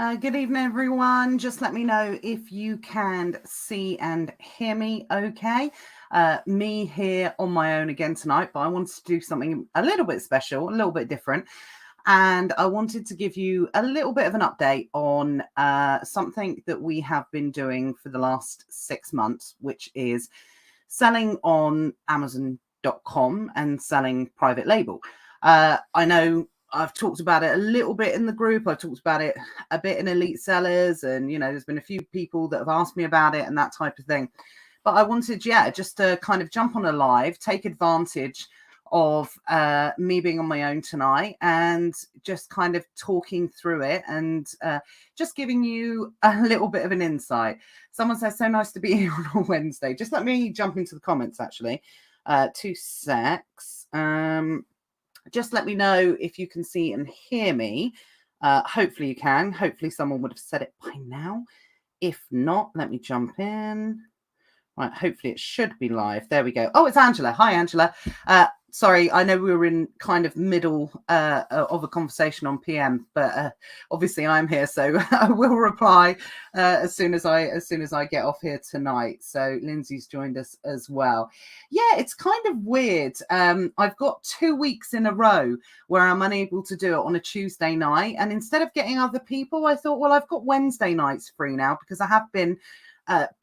Good evening, everyone. Just let me know if you can see and hear me okay. Me here on my own again tonight, but I wanted to do something a little bit special, a little bit different. And I wanted to give you a little bit of an update on something that we have been doing for the last 6 months, which is selling on Amazon.com and selling private label. I know I've talked about it a little bit in the group. I've talked about it a bit in Elite Sellers, and there's been a few people that have asked me about it and that type of thing. But I wanted, just to kind of jump on a live, take advantage of me being on my own tonight and just kind of talking through it and just giving you a little bit of an insight. Someone says, so nice to be here on a Wednesday. Just let me jump into the comments, actually. 2 secs. Just let me know if you can see and hear me. Hopefully you can. Hopefully someone would have said it by now. If not, let me jump in. Right, hopefully it should be live. There we go. Oh, it's Angela. Hi, Angela. Sorry, I know we were in kind of middle of a conversation on PM, but obviously I'm here, so I will reply as soon as I get off here tonight. So Lindsay's joined us as well. Yeah, it's kind of weird. I've got 2 weeks in a row where I'm unable to do it on a Tuesday night, and instead of getting other people, I thought, well, I've got Wednesday nights free now because I have been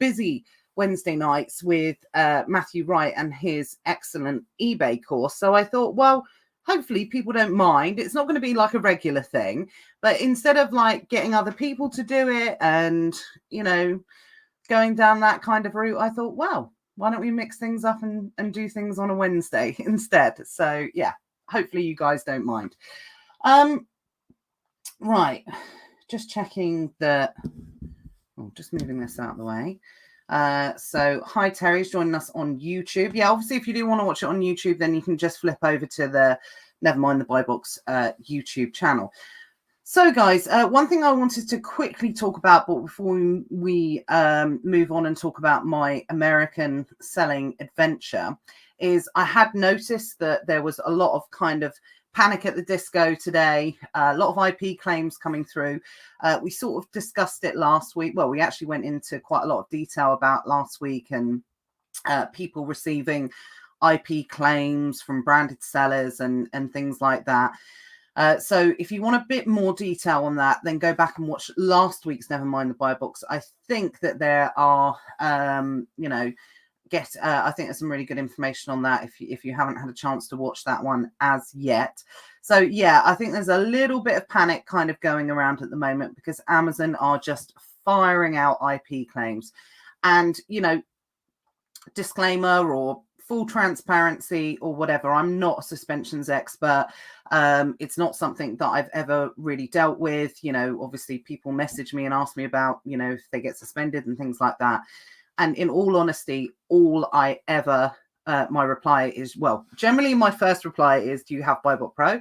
busy Wednesday nights with Matthew Wright and his excellent eBay course. So I thought, well, hopefully people don't mind. It's not going to be like a regular thing, but instead of like getting other people to do it and, going down that kind of route, I thought, well, why don't we mix things up and do things on a Wednesday instead? So yeah, hopefully you guys don't mind. Right. Just checking that. Oh, just moving this out of the way. So hi, Terry's joining us on YouTube. Yeah, obviously if you do want to watch it on YouTube, then you can just flip over to the Nevermind the Buy Box YouTube channel. So guys, one thing I wanted to quickly talk about, but before we move on and talk about my American selling adventure, is I had noticed that there was a lot of kind of panic at the disco today, a lot of IP claims coming through. We sort of discussed it last week. Well, we actually went into quite a lot of detail about last week and people receiving IP claims from branded sellers and things like that. So if you want a bit more detail on that, then go back and watch last week's Nevermind the Buy Box. I think that there are, I think there's some really good information on that if you haven't had a chance to watch that one as yet. So yeah, I think there's a little bit of panic kind of going around at the moment because Amazon are just firing out IP claims. And, disclaimer or full transparency or whatever, I'm not a suspensions expert. It's not something that I've ever really dealt with. Obviously people message me and ask me about, if they get suspended and things like that. And in all honesty, all I ever, my reply is, well, generally my first reply is, do you have BuyBot Pro?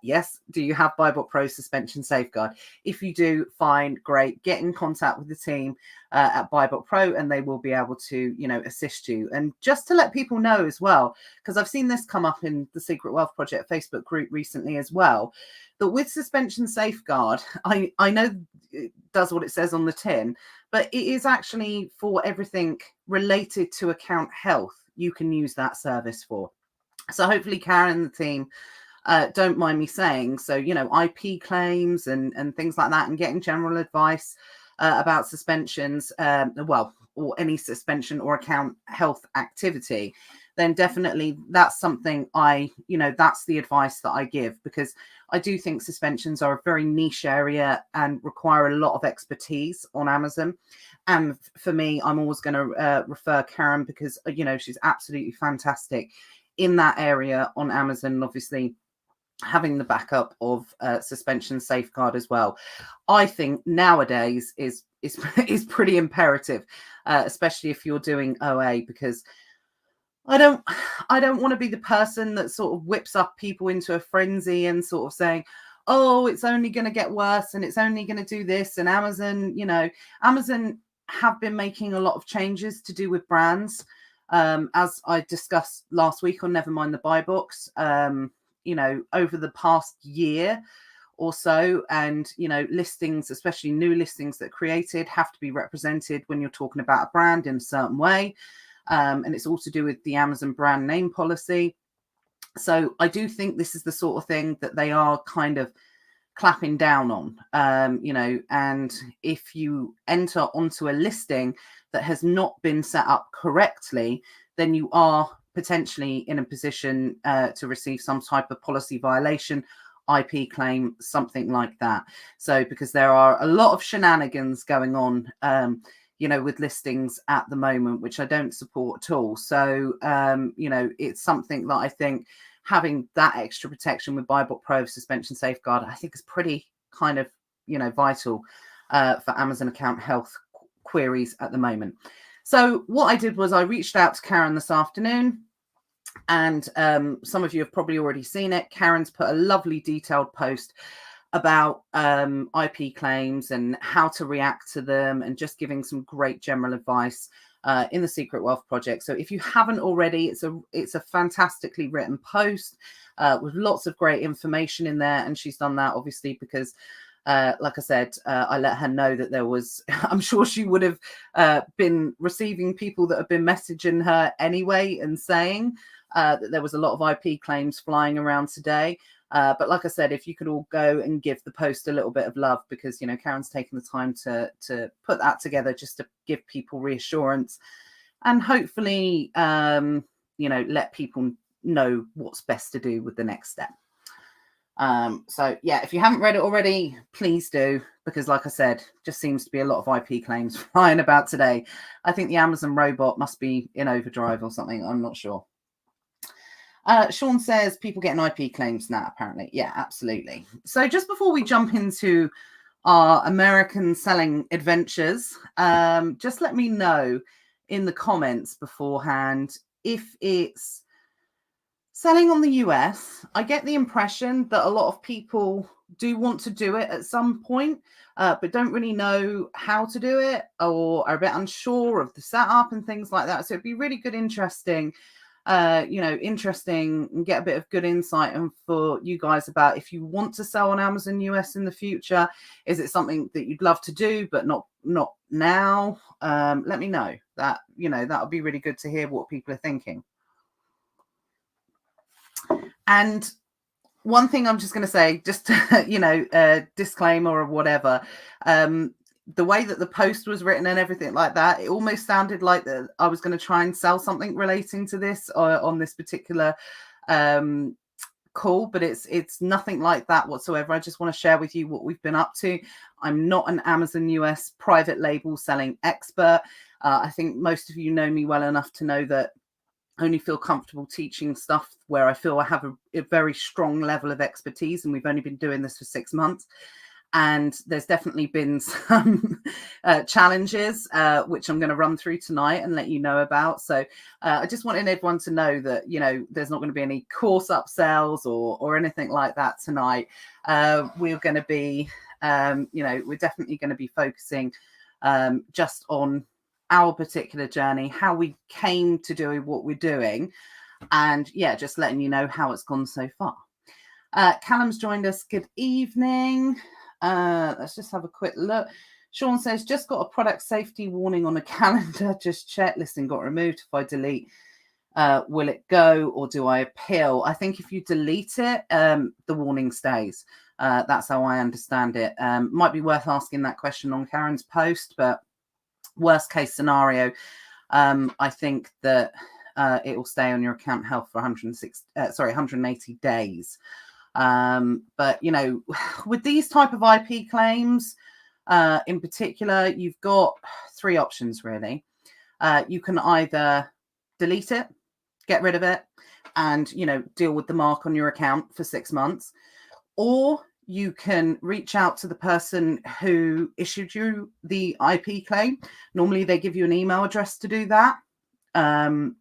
Yes. Do you have BuyBot Pro suspension safeguard? If you do, fine, great. Get in contact with the team at BuyBot Pro and they will be able to, assist you. And just to let people know as well, because I've seen this come up in the Secret Wealth Project Facebook group recently as well, that with suspension safeguard, I know it does what it says on the tin, but it is actually for everything related to account health. You can use that service for. So hopefully Karen and the team don't mind me saying. So, IP claims and things like that and getting general advice about suspensions, or any suspension or account health activity, then definitely that's something that's the advice that I give, because I do think suspensions are a very niche area and require a lot of expertise on Amazon. And for me, I'm always going to refer Karen because, she's absolutely fantastic in that area on Amazon. And obviously having the backup of suspension safeguard as well, I think nowadays is pretty imperative, especially if you're doing OA, because I don't want to be the person that sort of whips up people into a frenzy and sort of saying, oh, it's only going to get worse and it's only going to do this. And Amazon have been making a lot of changes to do with brands. As I discussed last week on Nevermind the Buy Box, over the past year or so. And, listings, especially new listings that are created, have to be represented when you're talking about a brand in a certain way. And it's all to do with the Amazon brand name policy. So I do think this is the sort of thing that they are kind of clapping down on, and if you enter onto a listing that has not been set up correctly, then you are potentially in a position to receive some type of policy violation, IP claim, something like that. So because there are a lot of shenanigans going on, with listings at the moment, which I don't support at all. So, it's something that I think having that extra protection with BuyBot Pro suspension safeguard, I think is pretty kind of, vital for Amazon account health queries at the moment. So what I did was I reached out to Karen this afternoon, and some of you have probably already seen it. Karen's put a lovely detailed post about IP claims and how to react to them, and just giving some great general advice in the Secret Wealth Project. So if you haven't already, it's a fantastically written post with lots of great information in there. And she's done that obviously because, like I said, I let her know that there was, I'm sure she would have been receiving people that have been messaging her anyway and saying that there was a lot of IP claims flying around today. But like I said, if you could all go and give the post a little bit of love, because, Karen's taken the time to put that together just to give people reassurance and hopefully, let people know what's best to do with the next step. So yeah, if you haven't read it already, please do, because like I said, just seems to be a lot of IP claims flying about today. I think the Amazon robot must be in overdrive or something. I'm not sure. Sean says people getting IP claims now, apparently. Yeah, absolutely. So just before we jump into our American selling adventures, just let me know in the comments beforehand if it's selling on the US. I get the impression that a lot of people do want to do it at some point, but don't really know how to do it, or are a bit unsure of the setup and things like that. So it'd be really good, interesting and get a bit of good insight and for you guys about if you want to sell on Amazon US in the future. Is it something that you'd love to do but not now? Let me know. That that would be really good to hear what people are thinking. And one thing I'm just going to say, just a disclaimer or whatever, the way that the post was written and everything like that, it almost sounded like that I was going to try and sell something relating to this on this particular call, but it's nothing like that whatsoever. I just want to share with you what we've been up to. I'm not an Amazon US private label selling expert. I think most of you know me well enough to know that I only feel comfortable teaching stuff where I feel I have a very strong level of expertise, and we've only been doing this for 6 months. And there's definitely been some challenges, which I'm going to run through tonight and let you know about. So I just wanted everyone to know that, there's not going to be any course upsells or anything like that tonight. We're going to be, we're definitely going to be focusing just on our particular journey, how we came to doing what we're doing, and just letting you know how it's gone so far. Callum's joined us. Good evening. Let's just have a quick look. Sean says, just got a product safety warning on a calendar. Just check, listing got removed. If I delete, will it go, or do I appeal? I think if you delete it, the warning stays. That's how I understand it. Might be worth asking that question on Karen's post, but worst case scenario, I think that it will stay on your account health for 180 days. But with these type of IP claims in particular, you've got 3 options really. You can either delete it, get rid of it, and deal with the mark on your account for 6 months, or you can reach out to the person who issued you the IP claim. Normally they give you an email address to do that. And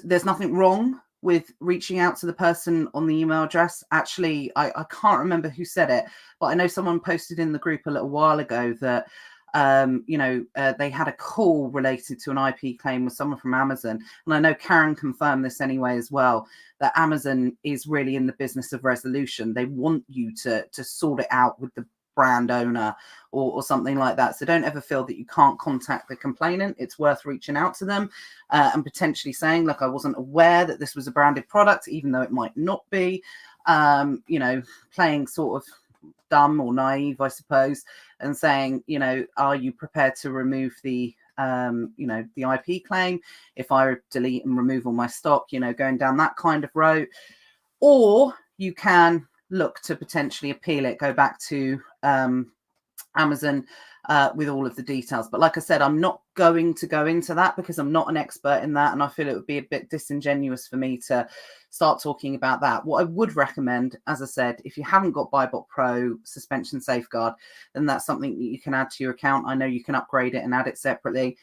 there's nothing wrong with reaching out to the person on the email address. Actually, I can't remember who said it, but I know someone posted in the group a little while ago that they had a call related to an IP claim with someone from Amazon. And I know Karen confirmed this anyway as well, that Amazon is really in the business of resolution. They want you to sort it out with the brand owner or something like that. So don't ever feel that you can't contact the complainant. It's worth reaching out to them and potentially saying, look, I wasn't aware that this was a branded product, even though it might not be, playing sort of dumb or naive, I suppose, and saying, are you prepared to remove the IP claim if I delete and remove all my stock, going down that kind of route. Or you can look to potentially appeal it, go back to Amazon with all of the details. But like I said, I'm not going to go into that because I'm not an expert in that, and I feel it would be a bit disingenuous for me to start talking about that. What I would recommend, as I said, if you haven't got BuyBot Pro Suspension Safeguard, then that's something that you can add to your account. I know you can upgrade it and add it separately.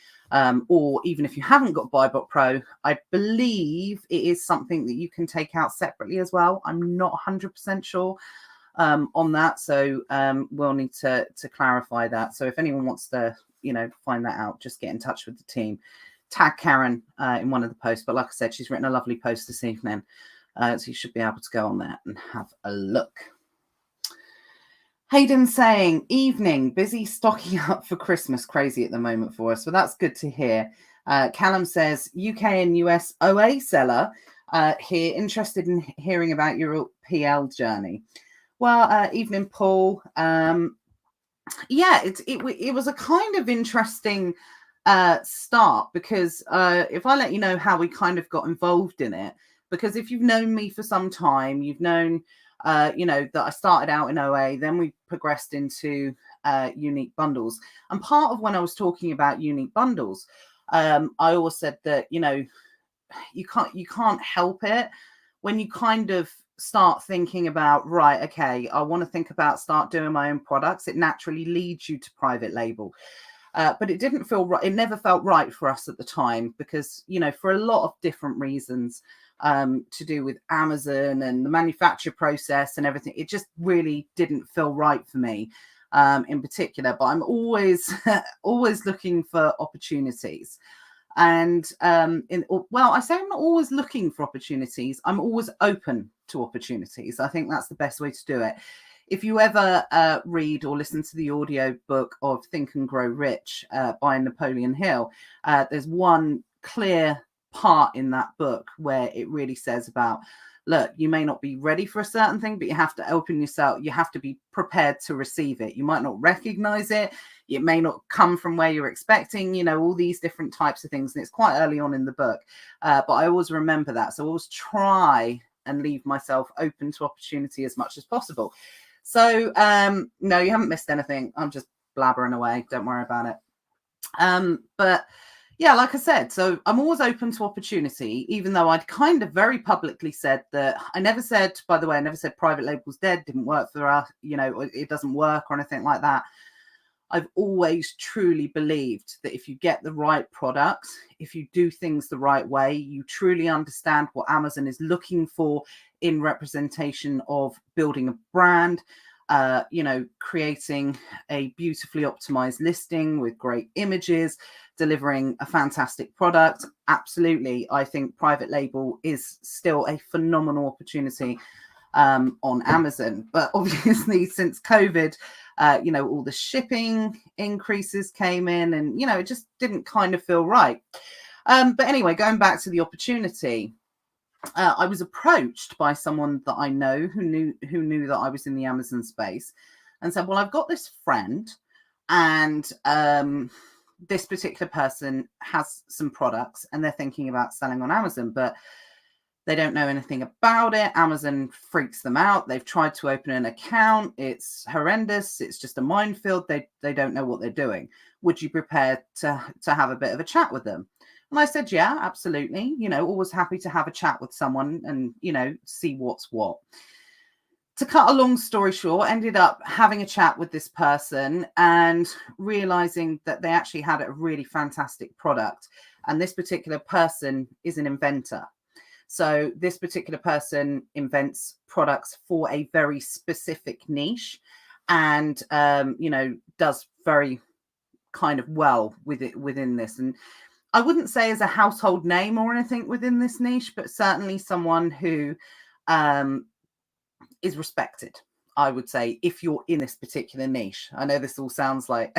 Or even if you haven't got BuyBot Pro, I believe it is something that you can take out separately as well. I'm not 100% sure on that, so we'll need to clarify that. So if anyone wants to find that out, just get in touch with the team. Tag Karen in one of the posts, but like I said, she's written a lovely post this evening, so you should be able to go on there and have a look. Hayden saying, evening, busy stocking up for Christmas, crazy at the moment for us. So that's good to hear. Callum says, UK and US OA seller here, interested in hearing about your PL journey. Well, evening, Paul. It was a kind of interesting start because if I let you know how we kind of got involved in it, because if you've known me for some time, you've known, that I started out in OA, then we progressed into unique bundles. And part of when I was talking about unique bundles, I always said that, you can't help it when you kind of start thinking about, right, okay, I want to start doing my own products. It naturally leads you to private label. But it didn't feel right. It never felt right for us at the time because, for a lot of different reasons to do with Amazon and the manufacture process and everything, it just really didn't feel right for me in particular. But I'm always, always looking for opportunities. And I say I'm not always looking for opportunities. I'm always open to opportunities. I think that's the best way to do it. If you ever read or listen to the audio book of Think and Grow Rich by Napoleon Hill, there's one clear part in that book where it really says about, look, you may not be ready for a certain thing, but you have to open yourself. You have to be prepared to receive it. You might not recognize it. It may not come from where you're expecting, all these different types of things. And it's quite early on in the book. But I always remember that. So I always try and leave myself open to opportunity as much as possible. So, no, you haven't missed anything. I'm just blabbering away. Don't worry about it. But yeah, like I said, so I'm always open to opportunity, even though I'd kind of very publicly said that I never said private label's dead, didn't work for us, it doesn't work or anything like that. I've always truly believed that if you get the right product, if you do things the right way, you truly understand what Amazon is looking for in representation of building a brand, creating a beautifully optimized listing with great images, delivering a fantastic product. Absolutely. I think private label is still a phenomenal opportunity on Amazon. But obviously since COVID, all the shipping increases came in and, it just didn't kind of feel right. But anyway, going back to the opportunity, I was approached by someone that I know who knew that I was in the Amazon space and said, well, I've got this friend and this particular person has some products and they're thinking about selling on Amazon, but they don't know anything about it. Amazon freaks them out. They've tried to open an account. It's horrendous. It's just a minefield. They don't know what they're doing. Would you be prepared to have a bit of a chat with them? And I said, yeah, absolutely. Always happy to have a chat with someone and, see what's what. To cut a long story short, ended up having a chat with this person and realizing that they actually had a really fantastic product. And this particular person is an inventor. So this particular person invents products for a very specific niche and, does very kind of well within this. And I wouldn't say as a household name or anything within this niche, but certainly someone who is respected, I would say, if you're in this particular niche. I know this all sounds like,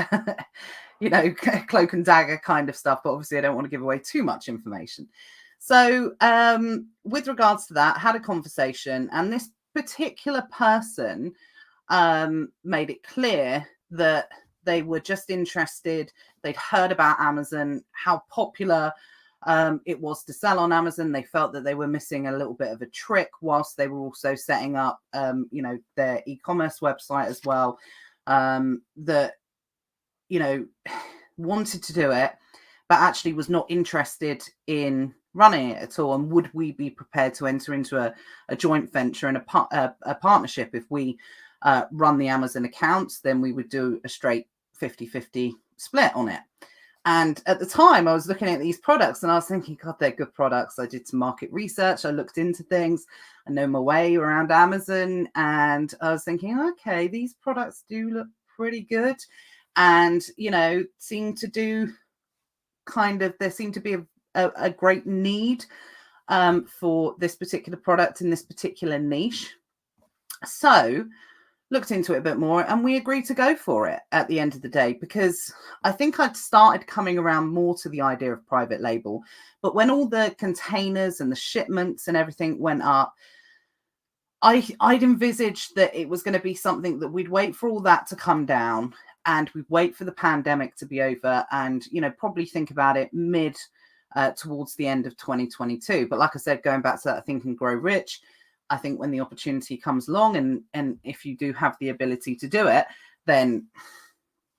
cloak and dagger kind of stuff, but obviously I don't want to give away too much information. So with regards to that, had a conversation, and this particular person made it clear that they were just interested. They'd heard about Amazon, how popular it was to sell on Amazon. They felt that they were missing a little bit of a trick whilst they were also setting up, their e-commerce website as well, that, wanted to do it, but actually was not interested in running it at all. And would we be prepared to enter into a joint venture and a partnership? If we run the Amazon accounts, then we would do a straight 50-50 split on it. And at the time I was looking at these products and I was thinking, God, they're good products. I did some market research. I looked into things. I know my way around Amazon. And I was thinking, okay, these products do look pretty good. And, seem to do there seemed to be a great need for this particular product in this particular niche. So looked into it a bit more and we agreed to go for it at the end of the day, because I think I'd started coming around more to the idea of private label. But when all the containers and the shipments and everything went up, I'd envisaged that it was going to be something that we'd wait for all that to come down and we'd wait for the pandemic to be over and, probably think about it towards the end of 2022. But like I said, going back to that Think and Grow Rich, I think when the opportunity comes along and if you do have the ability to do it, then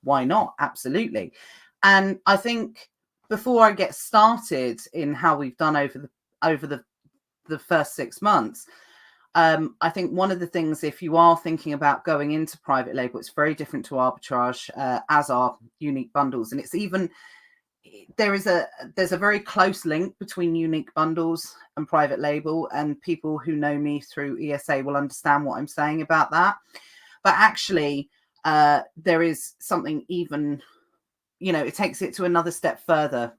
why not? Absolutely. And I think before I get started in how we've done over the first 6 months, I think one of the things, if you are thinking about going into private label, it's very different to arbitrage, as are unique bundles. And it's even, there's a very close link between unique bundles and private label, and people who know me through ESA will understand what I'm saying about that. But actually, there is something even, it takes it to another step further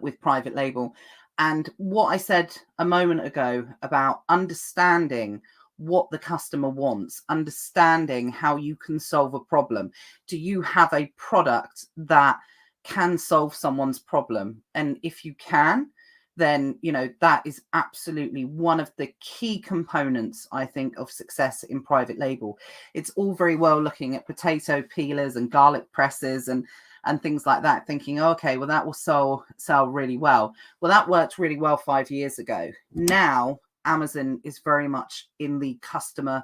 with private label. And what I said a moment ago about understanding what the customer wants, understanding how you can solve a problem. Do you have a product that can solve someone's problem? And if you can, then, that is absolutely one of the key components, I think, of success in private label. It's all very well looking at potato peelers and garlic presses and things like that, thinking, okay, well, that will sell really well. Well, that worked really well 5 years ago. Now, Amazon is very much in the customer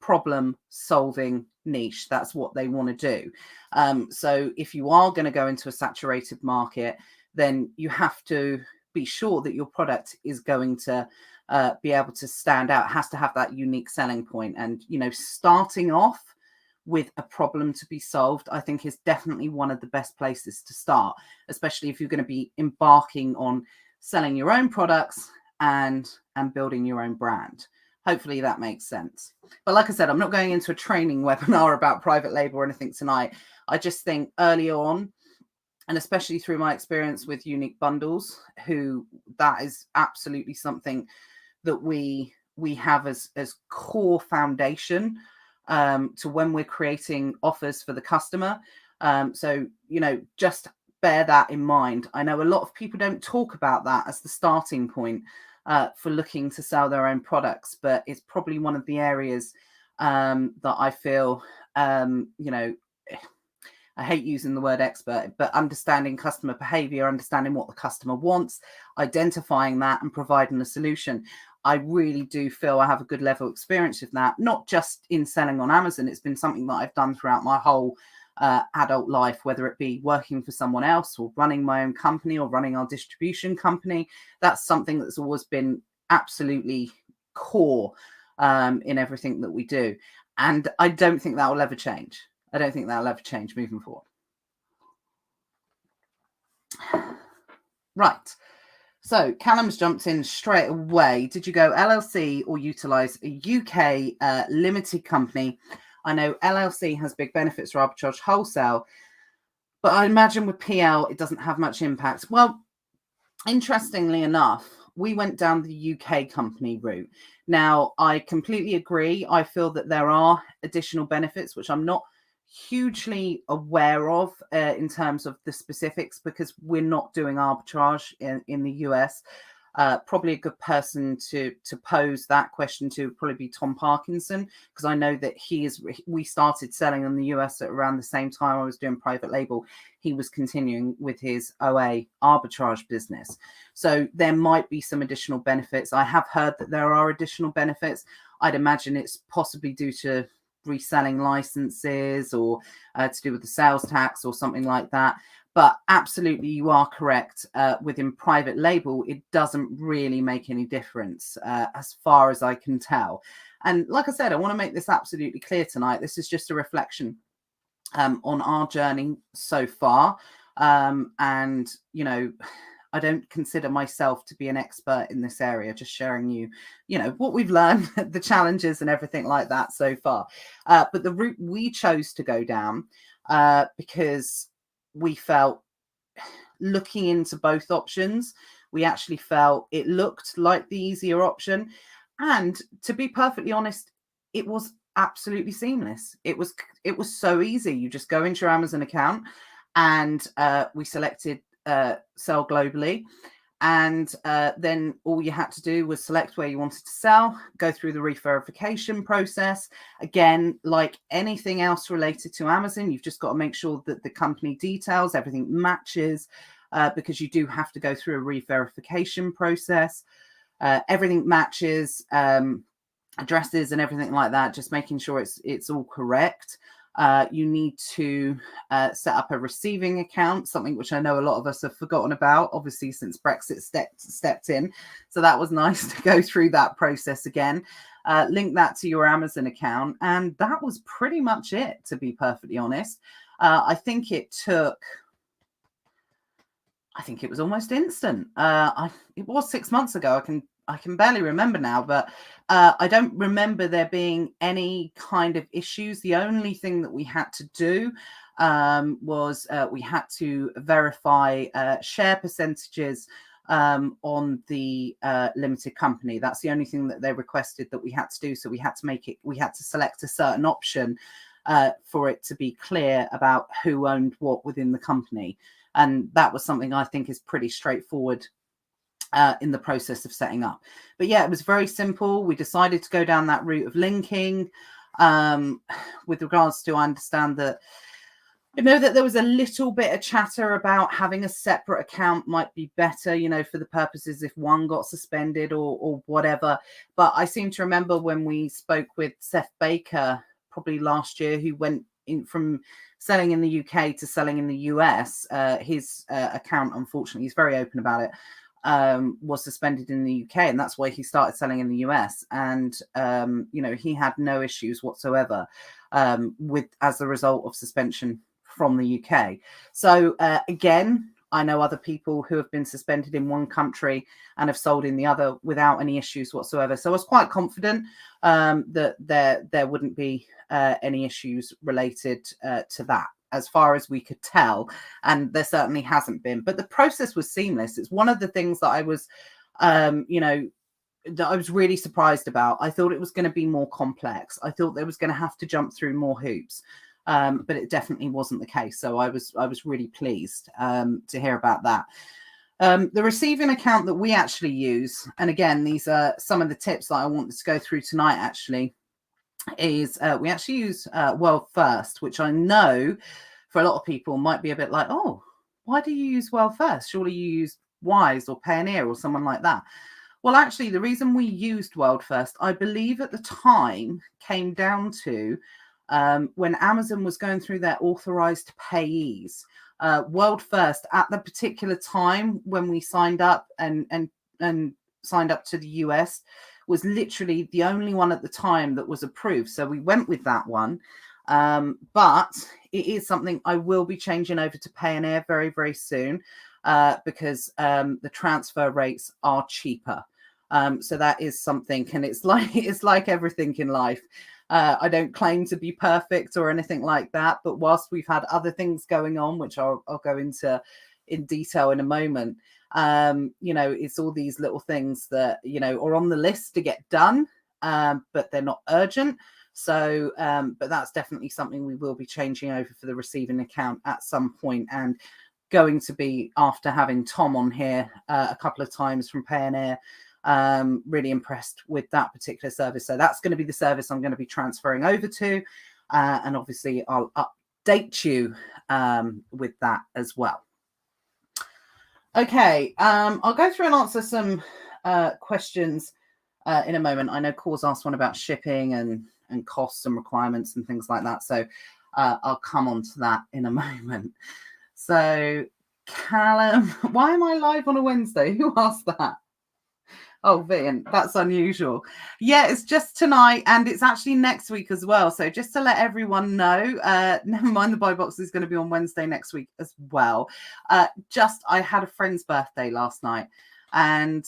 problem solving niche. That's what they want to do. So if you are going to go into a saturated market, then you have to be sure that your product is going to be able to stand out. It has to have that unique selling point. And, starting off with a problem to be solved, I think is definitely one of the best places to start, especially if you're going to be embarking on selling your own products and building your own brand. Hopefully that makes sense. But like I said, I'm not going into a training webinar about private label or anything tonight. I just think early on, and especially through my experience with unique bundles, that is absolutely something that we have as core foundation to when we're creating offers for the customer. So, just bear that in mind. I know a lot of people don't talk about that as the starting point for looking to sell their own products, but it's probably one of the areas that I feel, I hate using the word expert, but understanding customer behavior, understanding what the customer wants, identifying that and providing a solution. I really do feel I have a good level of experience with that, not just in selling on Amazon. It's been something that I've done throughout my whole adult life, whether it be working for someone else or running my own company or running our distribution company. That's something that's always been absolutely core in everything that we do. And I don't think that will ever change. I don't think that'll ever change moving forward. Right. So Callum's jumped in straight away. Did you go LLC or utilize a UK limited company? I know LLC has big benefits for arbitrage wholesale, But I imagine with PL, it doesn't have much impact. Well, interestingly enough, we went down the UK company route. Now, I completely agree. I feel that there are additional benefits, which I'm not hugely aware of in terms of the specifics, because we're not doing arbitrage in the US. Probably a good person to pose that question to would probably be Tom Parkinson, because I know that we started selling in the US at around the same time I was doing private label. He was continuing with his OA arbitrage business. So there might be some additional benefits. I have heard that there are additional benefits. I'd imagine it's possibly due to reselling licenses or to do with the sales tax or something like that. But absolutely, you are correct. Within private label, it doesn't really make any difference as far as I can tell. And like I said, I want to make this absolutely clear tonight. This is just a reflection on our journey so far. And, you know, I don't consider myself to be an expert in this area, just sharing you know, what we've learned, the challenges and everything like that so far. But the route we chose to go down, because we felt, looking into both options, we actually felt it looked like the easier option. And to be perfectly honest, it was absolutely seamless. It was so easy. You just go into your Amazon account, and we selected sell globally. And then all you had to do was select where you wanted to sell, go through the re-verification process. Again, like anything else related to Amazon, you've just got to make sure that the company details, everything matches, because you do have to go through a re-verification process. Everything matches, addresses and everything like that, just making sure it's all correct. You need to set up a receiving account, something which I know a lot of us have forgotten about, obviously, since Brexit stepped in. So that was nice to go through that process again. Link that to your Amazon account. And that was pretty much it, to be perfectly honest. I think it was almost instant. It was 6 months ago. I can barely remember now, but I don't remember there being any kind of issues. The only thing that we had to do was we had to verify share percentages on the limited company. That's the only thing that they requested that we had to do. So we had to select a certain option for it to be clear about who owned what within the company. And that was something I think is pretty straightforward in the process of setting up. But yeah, it was very simple. We decided to go down that route of linking. With regards to, I understand that, I know that there was a little bit of chatter about having a separate account might be better, you know, for the purposes if one got suspended or whatever. But I seem to remember when we spoke with Seth Baker, probably last year, who went in from selling in the UK to selling in the US, his account, unfortunately, he's very open about it, was suspended in the UK, and that's why he started selling in the US. And you know, he had no issues whatsoever with as a result of suspension from the UK. So again, I know other people who have been suspended in one country and have sold in the other without any issues whatsoever. So I was quite confident that there wouldn't be any issues related to that, as far as we could tell, and there certainly hasn't been. But the process was seamless. It's one of the things that I was, you know, that I was really surprised about. I thought it was going to be more complex. I thought there was going to have to jump through more hoops, but it definitely wasn't the case. So I was really pleased to hear about that. The receiving account that we actually use, and again, these are some of the tips that I wanted to go through tonight, actually, is we actually use World First, which I know for a lot of people might be a bit like, oh, why do you use World First? Surely you use Wise or Payoneer or someone like that. Well, actually, the reason we used World First, I believe at the time, came down to when Amazon was going through their authorized payees. World First, at the particular time when we signed up and signed up to the US, was literally the only one at the time that was approved. So we went with that one. But it is something I will be changing over to Payoneer very, very soon because the transfer rates are cheaper. So that is something, and it's like everything in life. I don't claim to be perfect or anything like that, but whilst we've had other things going on, which I'll go into in detail in a moment, it's all these little things that, are on the list to get done, but they're not urgent. So, but that's definitely something we will be changing over for the receiving account at some point, and going to be after having Tom on here a couple of times from Payoneer. Really impressed with that particular service. So that's going to be the service I'm going to be transferring over to. And obviously I'll update you with that as well. Okay, I'll go through and answer some questions in a moment. I know Cause asked one about shipping and costs and requirements and things like that. So I'll come on to that in a moment. So Callum, why am I live on a Wednesday? Who asked that? Oh, Vian, that's unusual. Yeah, it's just tonight, and it's actually next week as well. So just to let everyone know, never mind, the buy box is going to be on Wednesday next week as well. I had a friend's birthday last night, and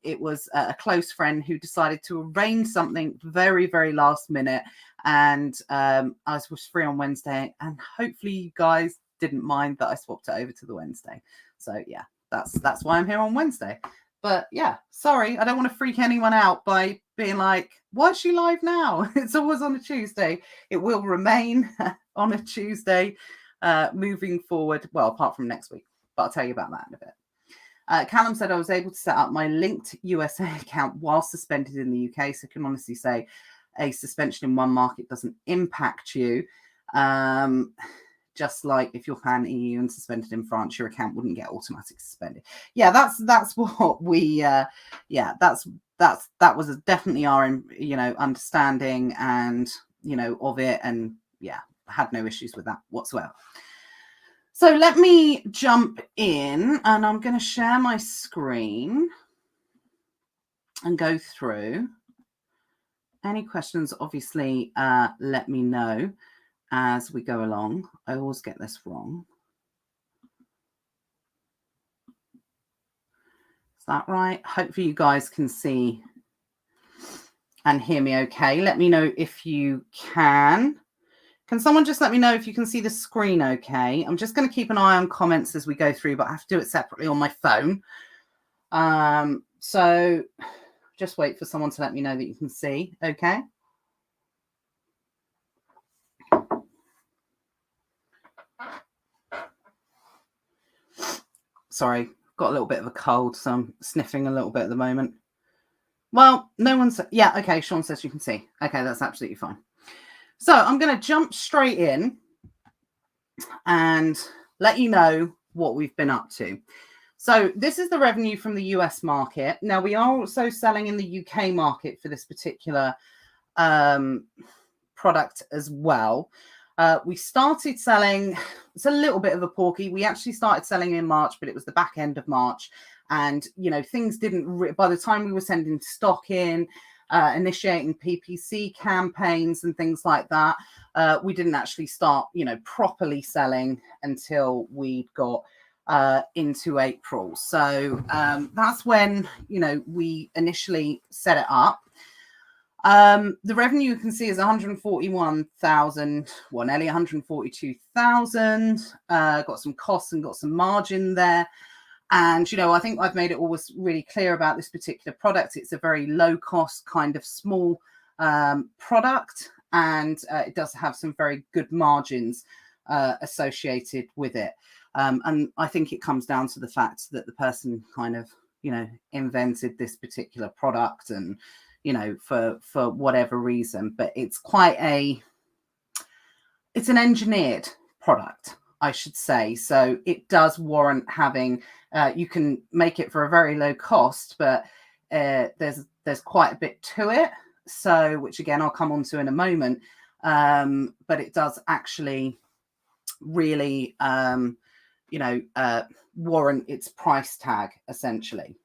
it was a close friend who decided to arrange something very, very last minute. And I was free on Wednesday, and hopefully you guys didn't mind that I swapped it over to the Wednesday. So yeah, that's why I'm here on Wednesday. But yeah, sorry, I don't want to freak anyone out by being like, why is she live now? It's always on a Tuesday. It will remain on a Tuesday moving forward. Well, apart from next week, but I'll tell you about that in a bit. Callum said I was able to set up my linked USA account while suspended in the UK. So I can honestly say a suspension in one market doesn't impact you. Just like if you're pan EU and suspended in France, your account wouldn't get automatically suspended. Yeah, that's what we that was definitely our understanding and of it, and yeah, had no issues with that whatsoever. So let me jump in, and I'm going to share my screen and go through any questions. Obviously, let me know as we go along. I always get this wrong. Is that right? Hopefully you guys can see and hear me okay. Let me know if you can. Can someone just let me know if you can see the screen okay? I'm just going to keep an eye on comments as we go through, but I have to do it separately on my phone. So just wait for someone to let me know that you can see, okay? Sorry, got a little bit of a cold, so I'm sniffing a little bit at the moment. Well, no one's... Yeah, okay, Sean says you can see. Okay, that's absolutely fine. So I'm going to jump straight in and let you know what we've been up to. So this is the revenue from the US market. Now, we are also selling in the UK market for this particular product as well. We started selling, it's a little bit of a porky. We actually started selling in March, but it was the back end of March. And, things didn't, by the time we were sending stock in, initiating PPC campaigns and things like that, we didn't actually start, properly selling until we got into April. So that's when, we initially set it up. The revenue you can see is 141,000, well, nearly 142,000. Got some costs and got some margin there. And, I think I've made it always really clear about this particular product. It's a very low cost, kind of small product, and it does have some very good margins associated with it. And I think it comes down to the fact that the person kind of, invented this particular product and, for whatever reason, but it's it's an engineered product, I should say. So it does warrant having, you can make it for a very low cost, but there's quite a bit to it. So, which again, I'll come on to in a moment. But it does actually really, warrant its price tag, essentially.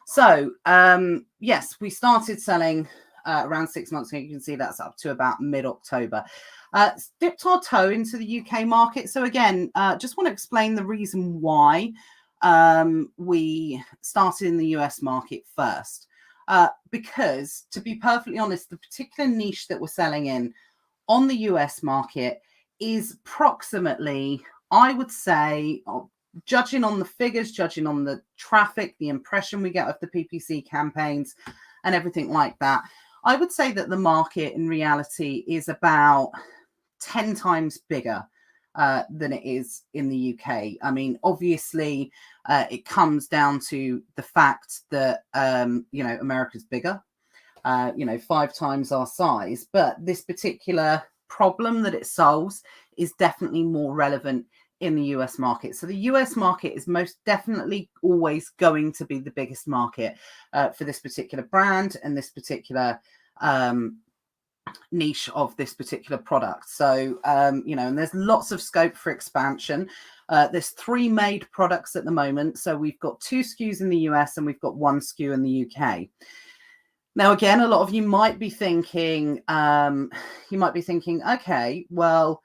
So, yes, we started selling around 6 months ago. You can see that's up to about mid-October. Dipped our toe into the UK market. So again, just want to explain the reason why we started in the US market first. because, to be perfectly honest, the particular niche that we're selling in on the US market is approximately, I would say, judging on the figures, judging on the traffic, the impression we get of the PPC campaigns and everything like that, I would say that the market in reality is about 10 times bigger than it is in the UK. I mean, obviously, it comes down to the fact that, America's bigger, 5 times our size. But this particular problem that it solves is definitely more relevant in the US market. So the US market is most definitely always going to be the biggest market for this particular brand and this particular niche of this particular product. So, and there's lots of scope for expansion. There's 3 made products at the moment. So we've got 2 SKUs in the US and we've got 1 SKU in the UK. Now, again, a lot of you might be thinking, okay, well,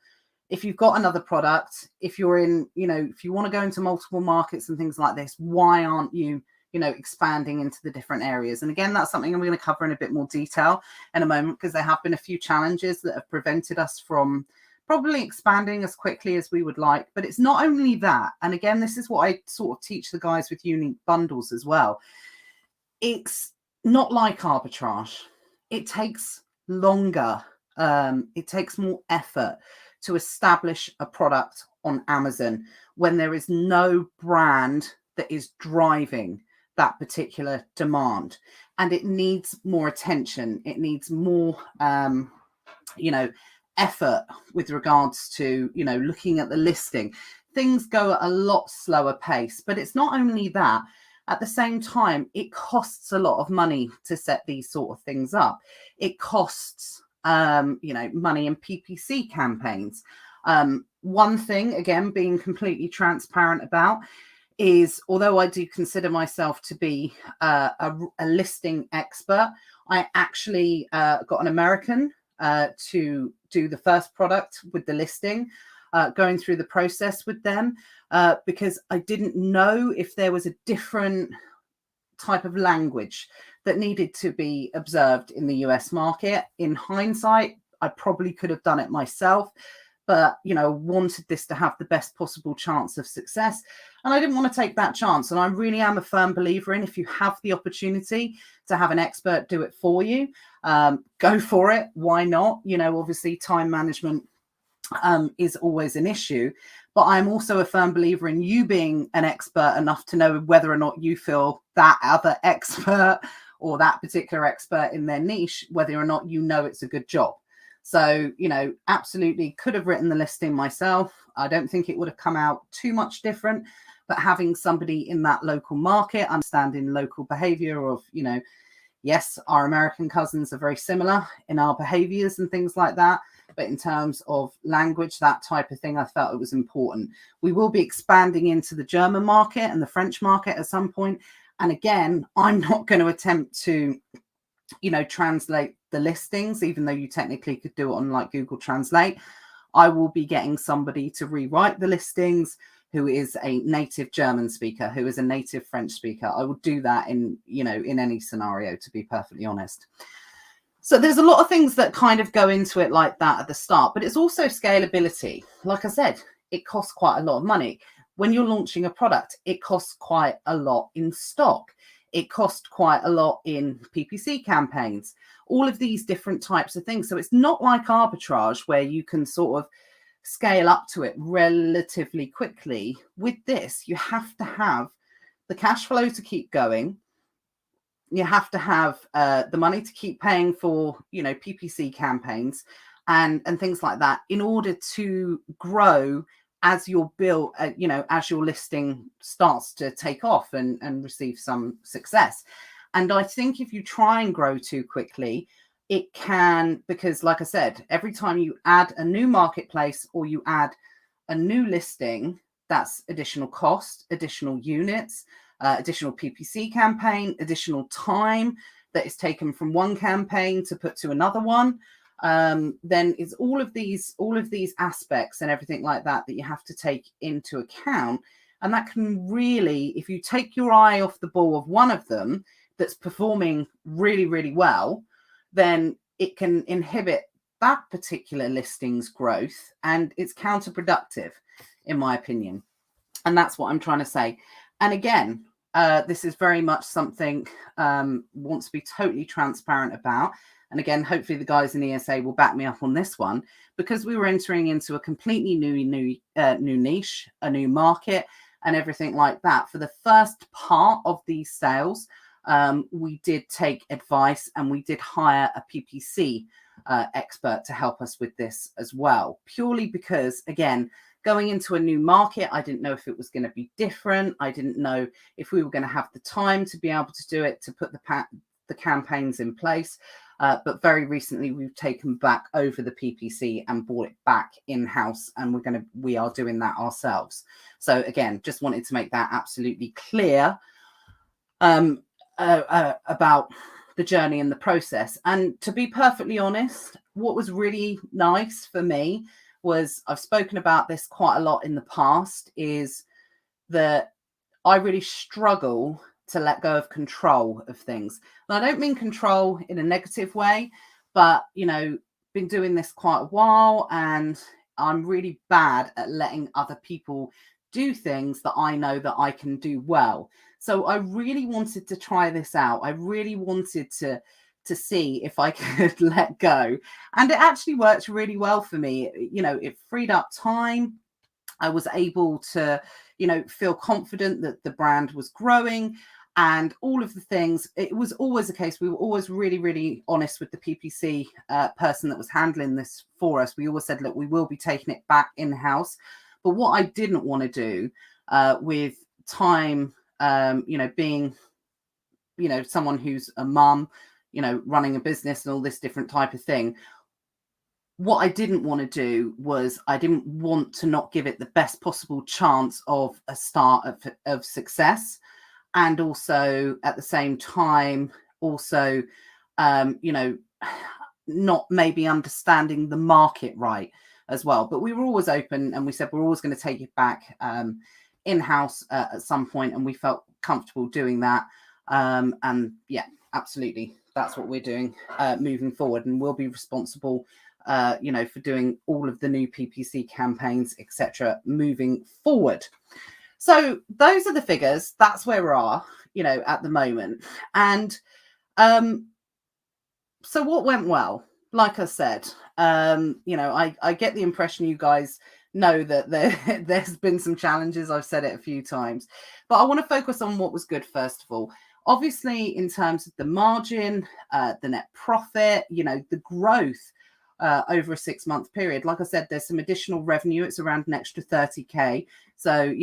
if you've got another product, if you're in, if you want to go into multiple markets and things like this, why aren't you, expanding into the different areas? And again, that's something I'm going to cover in a bit more detail in a moment, because there have been a few challenges that have prevented us from probably expanding as quickly as we would like. But it's not only that. And again, this is what I sort of teach the guys with unique bundles as well. It's not like arbitrage. It takes longer. It takes more effort to establish a product on Amazon when there is no brand that is driving that particular demand, and it needs more attention. It needs more, effort with regards to, looking at the listing. Things go at a lot slower pace, but it's not only that. At the same time, it costs a lot of money to set these sort of things up. It costs, money in PPC campaigns. One thing, again, being completely transparent about, is although I do consider myself to be a listing expert, I actually got an American to do the first product with the listing, going through the process with them, because I didn't know if there was a different type of language that needed to be observed in the US market. In hindsight, I probably could have done it myself, but, wanted this to have the best possible chance of success. And I didn't want to take that chance. And I really am a firm believer in, if you have the opportunity to have an expert do it for you, go for it. Why not? Obviously time management is always an issue, but I'm also a firm believer in you being an expert enough to know whether or not you feel that other expert or that particular expert in their niche, whether or not it's a good job. So, absolutely could have written the listing myself. I don't think it would have come out too much different, but having somebody in that local market, understanding local behavior of, yes, our American cousins are very similar in our behaviors and things like that. But in terms of language, that type of thing, I felt it was important. We will be expanding into the German market and the French market at some point. And again, I'm not going to attempt to, translate the listings, even though you technically could do it on like Google Translate. I will be getting somebody to rewrite the listings who is a native German speaker, who is a native French speaker. I will do that in any scenario, to be perfectly honest. So there's a lot of things that kind of go into it like that at the start, but it's also scalability. Like I said, it costs quite a lot of money. When you're launching a product, it costs quite a lot in stock. It costs quite a lot in PPC campaigns, all of these different types of things. So it's not like arbitrage where you can sort of scale up to it relatively quickly. With this, you have to have the cash flow to keep going. You have to have the money to keep paying for, PPC campaigns and things like that in order to grow as your bill, as your listing starts to take off and receive some success. And I think if you try and grow too quickly, it can, because like I said, every time you add a new marketplace or you add a new listing, that's additional cost, additional units, additional PPC campaign, additional time that is taken from one campaign to put to another one. Then it's all of these aspects and everything like that you have to take into account. And that can really, if you take your eye off the ball of one of them, that's performing really, really well, then it can inhibit that particular listing's growth, and it's counterproductive, in my opinion. And that's what I'm trying to say. And again, this is very much something want to be totally transparent about. And again, hopefully the guys in ESA will back me up on this one, because we were entering into a completely new niche, a new market, and everything like that. For the first part of these sales, we did take advice, and we did hire a PPC expert to help us with this as well, purely because, again, going into a new market, I didn't know if it was going to be different. I didn't know if we were going to have the time to be able to do it, to put the campaigns in place. But very recently, we've taken back over the PPC and brought it back in-house, and we are doing that ourselves. So again, just wanted to make that absolutely clear about the journey and the process. And to be perfectly honest, what was really nice for me was, I've spoken about this quite a lot in the past, is that I really struggle to let go of control of things. And I don't mean control in a negative way, but, been doing this quite a while, and I'm really bad at letting other people do things that I know that I can do well. So I really wanted to try this out. I really wanted to see if I could let go. And it actually worked really well for me. It freed up time. I was able to, feel confident that the brand was growing and all of the things. It was always the case. We were always really, really honest with the PPC person that was handling this for us. We always said, look, we will be taking it back in-house. But what I didn't want to do with time, being, someone who's a mum, running a business and all this different type of thing. What I didn't want to do was, I didn't want to not give it the best possible chance of a start of success. And also at the same time, also, not maybe understanding the market right as well. But we were always open, and we said we're always going to take it back in-house at some point, and we felt comfortable doing that. And yeah, absolutely, that's what we're doing moving forward, and we'll be responsible for doing all of the new PPC campaigns, etc., moving forward. So those are the figures. That's where we are, at the moment. And so what went well? Like I said, I get the impression you guys know that there's been some challenges. I've said it a few times, but I want to focus on what was good first of all. Obviously, in terms of the margin, the net profit, the growth over a 6-month period. Like I said, there's some additional revenue. It's around an extra 30k. So,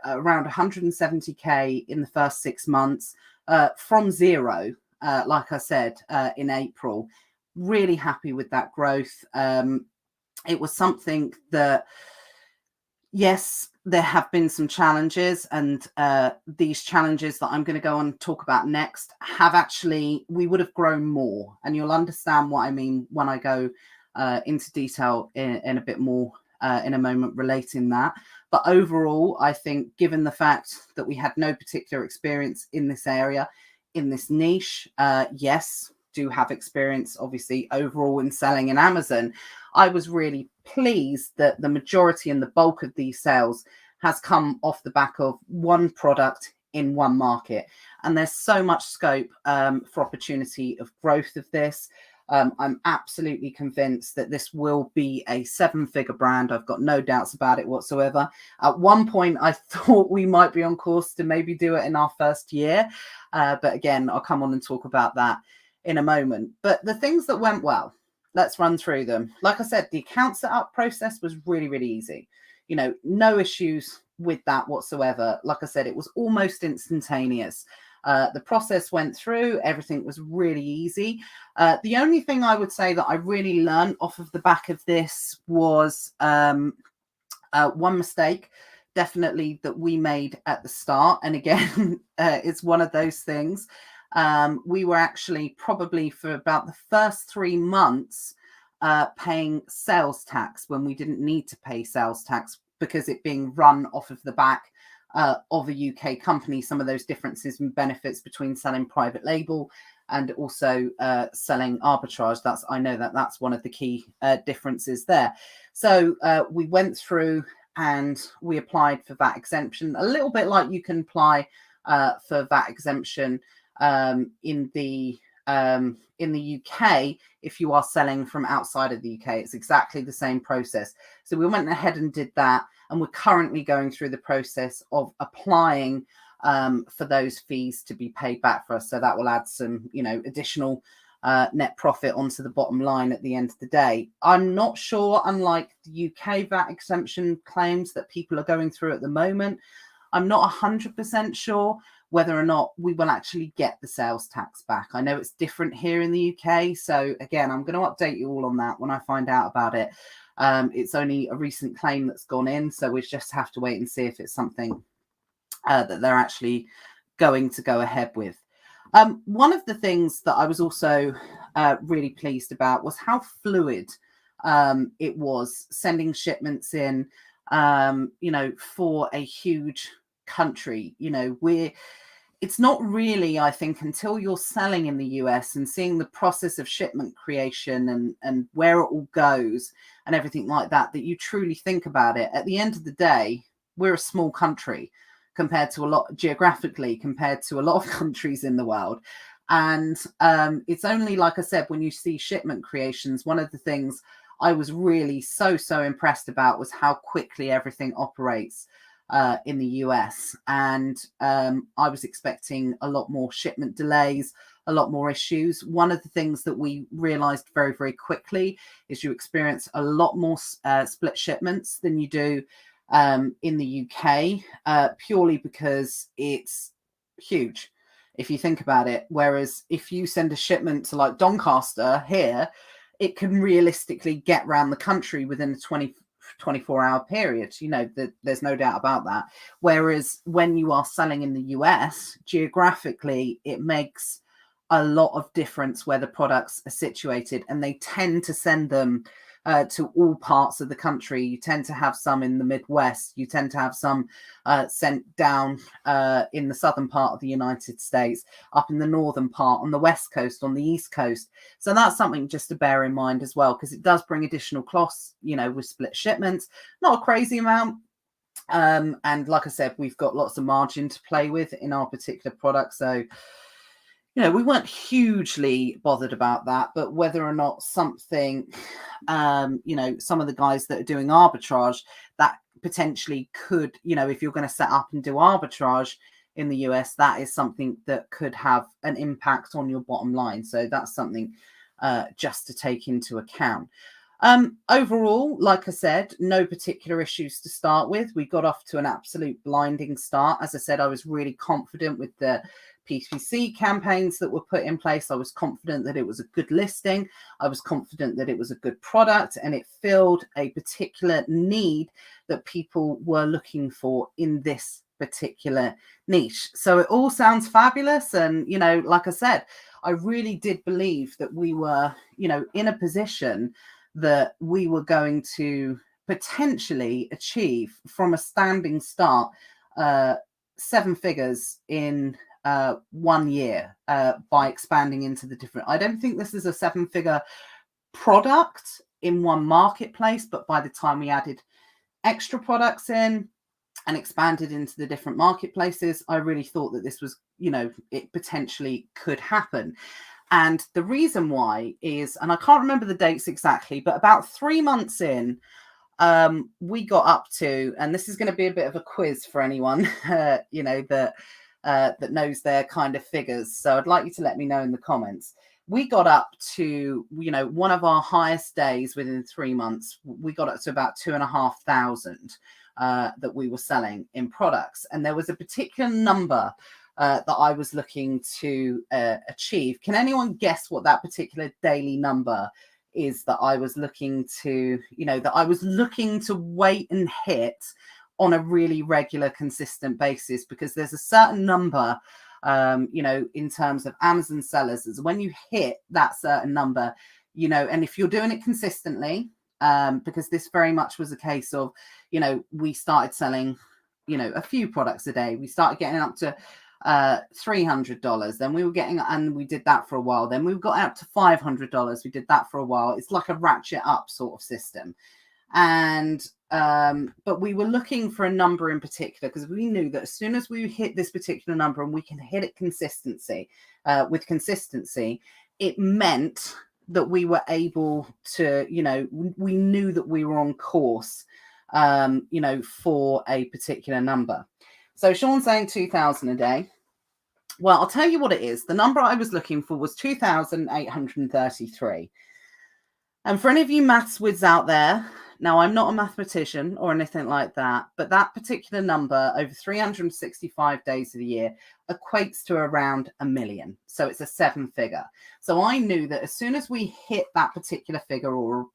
around 170k in the first 6 months from zero, like I said, in April. Really happy with that growth. It was something that, yes, there have been some challenges, and these challenges that I'm going to go on and talk about next we would have grown more, and you'll understand what I mean when I go into detail in a bit more in a moment relating that. But overall, I think, given the fact that we had no particular experience in this area, in this niche, yes, do have experience, obviously, overall in selling in Amazon, I was really pleased that the majority and the bulk of these sales has come off the back of one product in one market. And there's so much scope for opportunity of growth of this. I'm absolutely convinced that this will be a 7-figure brand. I've got no doubts about it whatsoever. At one point, I thought we might be on course to maybe do it in our first year. But again, I'll come on and talk about that in a moment. But the things that went well, let's run through them. Like I said, the account setup process was really, really easy. No issues with that whatsoever. Like I said, it was almost instantaneous. The process went through, everything was really easy. The only thing I would say that I really learned off of the back of this was one mistake, definitely, that we made at the start. And again, it's one of those things. We were actually probably for about the first 3 months paying sales tax when we didn't need to pay sales tax, because it being run off of the back of a UK company, some of those differences and benefits between selling private label and also selling arbitrage. I know that's one of the key differences there. So we went through and we applied for VAT exemption, a little bit like you can apply for VAT exemption in the UK if you are selling from outside of the UK. It's exactly the same process. So we went ahead and did that, and we're currently going through the process of applying for those fees to be paid back for us. So that will add some, additional net profit onto the bottom line at the end of the day. I'm not sure, unlike the UK VAT exemption claims that people are going through at the moment, I'm not 100% sure whether or not we will actually get the sales tax back. I know it's different here in the UK. So again, I'm going to update you all on that when I find out about it. It's only a recent claim that's gone in, so we just have to wait and see if it's something that they're actually going to go ahead with. One of the things that I was also really pleased about was how fluid it was sending shipments in, for a huge country. It's not really, I think, until you're selling in the US and seeing the process of shipment creation and where it all goes and everything like that, that you truly think about it. At the end of the day, we're a small country geographically compared to a lot of countries in the world. And it's only, like I said, when you see shipment creations, one of the things I was really so impressed about was how quickly everything operates in the US. And I was expecting a lot more shipment delays, a lot more issues. One of the things that we realized very quickly is you experience a lot more split shipments than you do in the UK, purely because it's huge if you think about it. Whereas if you send a shipment to like Doncaster here, it can realistically get around the country within a 24-hour period. There's no doubt about that. Whereas when you are selling in the US, geographically, it makes a lot of difference where the products are situated, and they tend to send them to all parts of the country. You tend to have some in the Midwest. You tend to have some sent down in the southern part of the United States, up in the northern part, on the West Coast, on the East Coast. So that's something just to bear in mind as well, because it does bring additional costs, with split shipments. Not a crazy amount. And like I said, we've got lots of margin to play with in our particular product. So we weren't hugely bothered about that, but whether or not something, some of the guys that are doing arbitrage, that potentially could, if you're going to set up and do arbitrage in the US, that is something that could have an impact on your bottom line. So that's something just to take into account. Overall, like I said, no particular issues to start with. We got off to an absolute blinding start. As I said, I was really confident with the PPC campaigns that were put in place. I was confident that it was a good listing. I was confident that it was a good product, and it filled a particular need that people were looking for in this particular niche. So it all sounds fabulous. And, like I said, I really did believe that we were, in a position that we were going to potentially achieve from a standing start 7 figures in 1 year by expanding into the different. I don't think this is a 7-figure product in one marketplace, but by the time we added extra products in and expanded into the different marketplaces, I really thought that this was, it potentially could happen. And the reason why is, and I can't remember the dates exactly, but about 3 months in, we got up to, and this is going to be a bit of a quiz for anyone, that knows their kind of figures. So I'd like you to let me know in the comments. We got up to, one of our highest days within 3 months. We got up to about 2,500 that we were selling in products. And there was a particular number that I was looking to achieve. Can anyone guess what that particular daily number is that I was looking to, wait and hit on a really regular, consistent basis? Because there's a certain number, in terms of Amazon sellers, is when you hit that certain number, and if you're doing it consistently, because this very much was a case of, we started selling a few products a day. We started getting up to $300. Then we were getting, and we did that for a while. Then we got up to $500. We did that for a while. It's like a ratchet up sort of system. And but we were looking for a number in particular, because we knew that as soon as we hit this particular number, and we can hit it with consistency, it meant that we were able to, we knew that we were on course, for a particular number. So Sean's saying 2,000 a day. Well, I'll tell you what it is. The number I was looking for was 2,833. And for any of you maths whiz out there, now I'm not a mathematician or anything like that, but that particular number over 365 days of the year equates to around 1 million. So it's a 7-figure. So I knew that as soon as we hit that particular figure, or,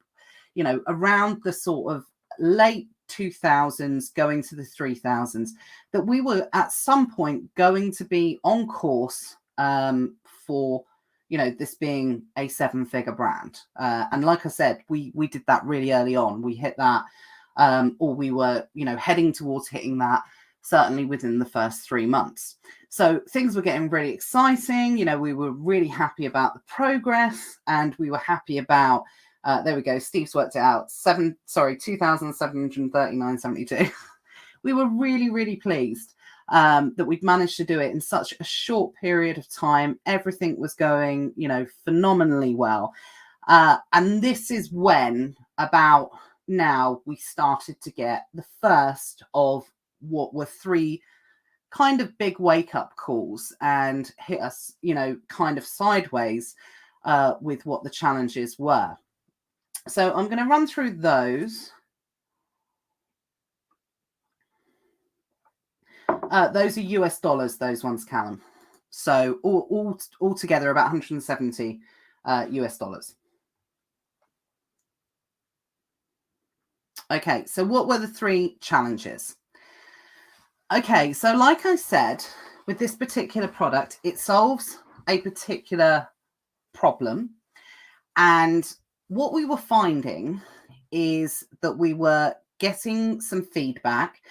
around the sort of late 2000s going to the 3000s, that we were at some point going to be on course for this being a 7-figure brand. And like I said, we did that really early on. We hit that, or we were, heading towards hitting that, certainly within the first 3 months. So things were getting really exciting. We were really happy about the progress, and we were happy about, there we go. Steve's worked it out. 2,739.72. We were really, really pleased that we'd managed to do it in such a short period of time. Everything was going, phenomenally well. And this is when, about now, we started to get the first of what were 3 kind of big wake-up calls, and hit us, kind of sideways with what the challenges were. So I'm going to run through those. Those are US dollars, those ones, Callum. So all together about 170 US dollars. Okay, so what were the 3 challenges? Okay, so like I said, with this particular product, it solves a particular problem. And what we were finding is that we were getting some feedback,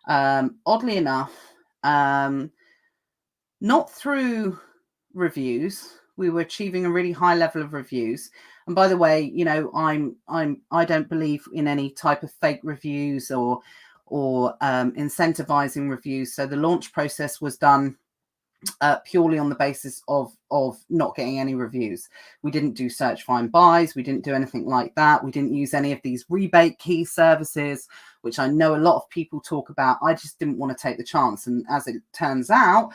oddly enough, not through reviews. We were achieving a really high level of reviews. And by the way, I don't believe in any type of fake reviews or incentivizing reviews. So the launch process was done purely on the basis of not getting any reviews. We didn't do search, find, buys. We didn't do anything like that. We didn't use any of these rebate key services, which I know a lot of people talk about. I just didn't want to take the chance. And as it turns out,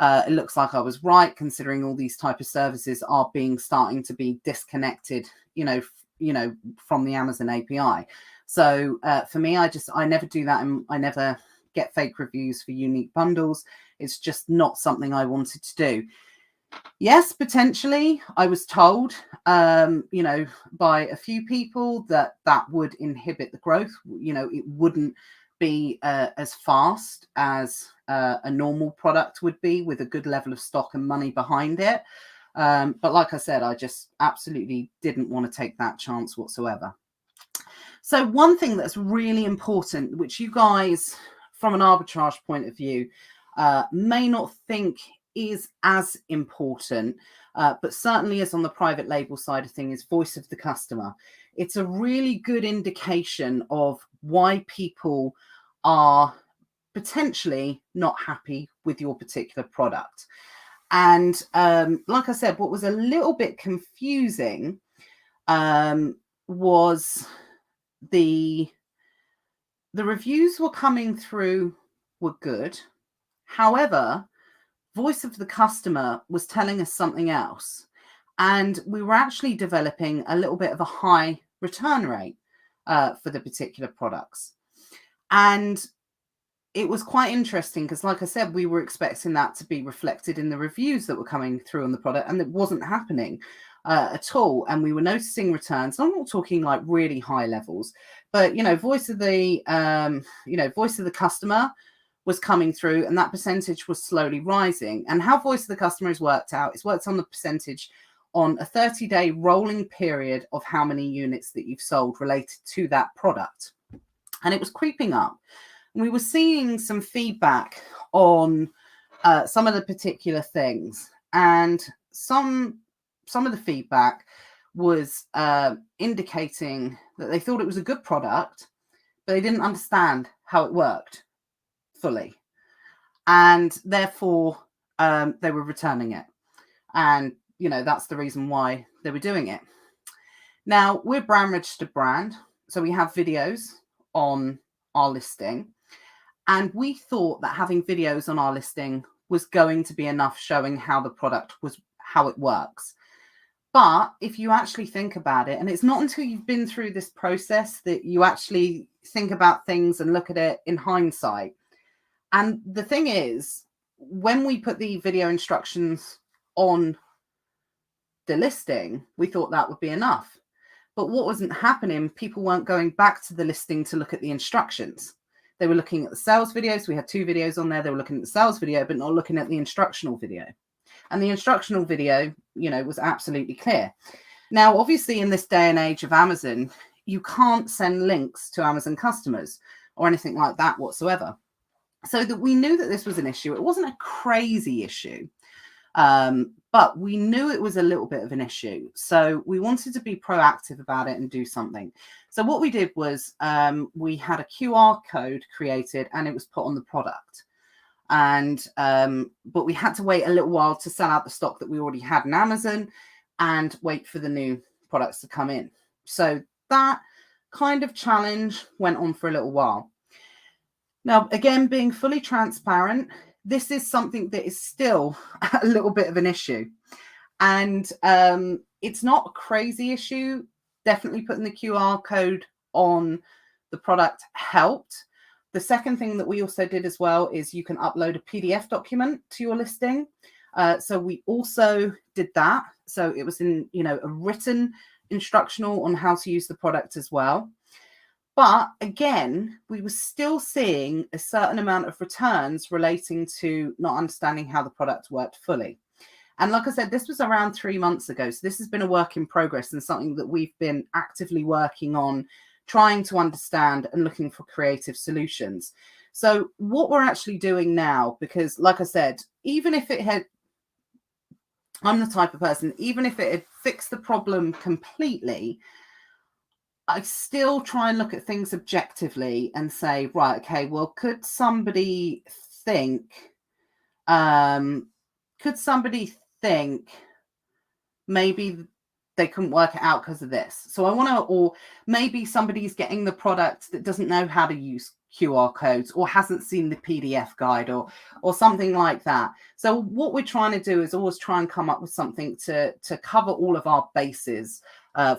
it looks like I was right, considering all these type of services are starting to be disconnected, from the Amazon API. So for me, I never do that. And I never get fake reviews for unique bundles. It's just not something I wanted to do. Yes, potentially, I was told, by a few people that would inhibit the growth. It wouldn't be as fast as a normal product would be, with a good level of stock and money behind it. But like I said, I just absolutely didn't want to take that chance whatsoever. So one thing that's really important, which you guys, from an arbitrage point of view, may not think is as important, but certainly is on the private label side of things, is voice of the customer. It's a really good indication of why people are potentially not happy with your particular product. And like I said, what was a little bit confusing was the reviews were coming through were good. However, voice of the customer was telling us something else. And we were actually developing a little bit of a high return rate for the particular products. And it was quite interesting because, like I said, we were expecting that to be reflected in the reviews that were coming through on the product, and it wasn't happening at all. And we were noticing returns. I'm not talking like really high levels, but voice of the customer was coming through, and that percentage was slowly rising. And how voice of the customer is worked out, it's worked on the percentage on a 30-day rolling period of how many units that you've sold related to that product. And it was creeping up. We were seeing some feedback on some of the particular things, and some of the feedback was indicating that they thought it was a good product, but they didn't understand how it worked fully, and therefore they were returning it. And that's the reason why they were doing it. Now, we're brand registered brand, so we have videos on our listing, and we thought that having videos on our listing was going to be enough showing how the product was, how it works. But if you actually think about it, and it's not until you've been through this process that you actually think about things and look at it in hindsight. And the thing is, when we put the video instructions on the listing, we thought that would be enough. But what wasn't happening, people weren't going back to the listing to look at the instructions. They were looking at the sales videos. We had 2 videos on there. They were looking at the sales video, but not looking at the instructional video. And the instructional video, was absolutely clear. Now, obviously, in this day and age of Amazon, you can't send links to Amazon customers or anything like that whatsoever. So that we knew that this was an issue. It wasn't a crazy issue, but we knew it was a little bit of an issue. So we wanted to be proactive about it and do something. So what we did was we had a QR code created, and it was put on the product. And but we had to wait a little while to sell out the stock that we already had in Amazon and wait for the new products to come in. So that kind of challenge went on for a little while. Now, again, being fully transparent, this is something that is still a little bit of an issue. And it's not a crazy issue. Definitely putting the QR code on the product helped. The second thing that we also did as well is you can upload a PDF document to your listing. So we also did that. So it was in, a written instructional on how to use the product as well. But again, we were still seeing a certain amount of returns relating to not understanding how the product worked fully. And like I said, this was around 3 months ago. So this has been a work in progress and something that we've been actively working on, trying to understand and looking for creative solutions. So what we're actually doing now, because like I said, even if it had, I'm the type of person, even if it had fixed the problem completely, I still try and look at things objectively and say, right, okay, well, could somebody think maybe they couldn't work it out because of this? So I want to, or maybe somebody's getting the product that doesn't know how to use QR codes or hasn't seen the PDF guide or something like that. So what we're trying to do is always try and come up with something to cover all of our bases.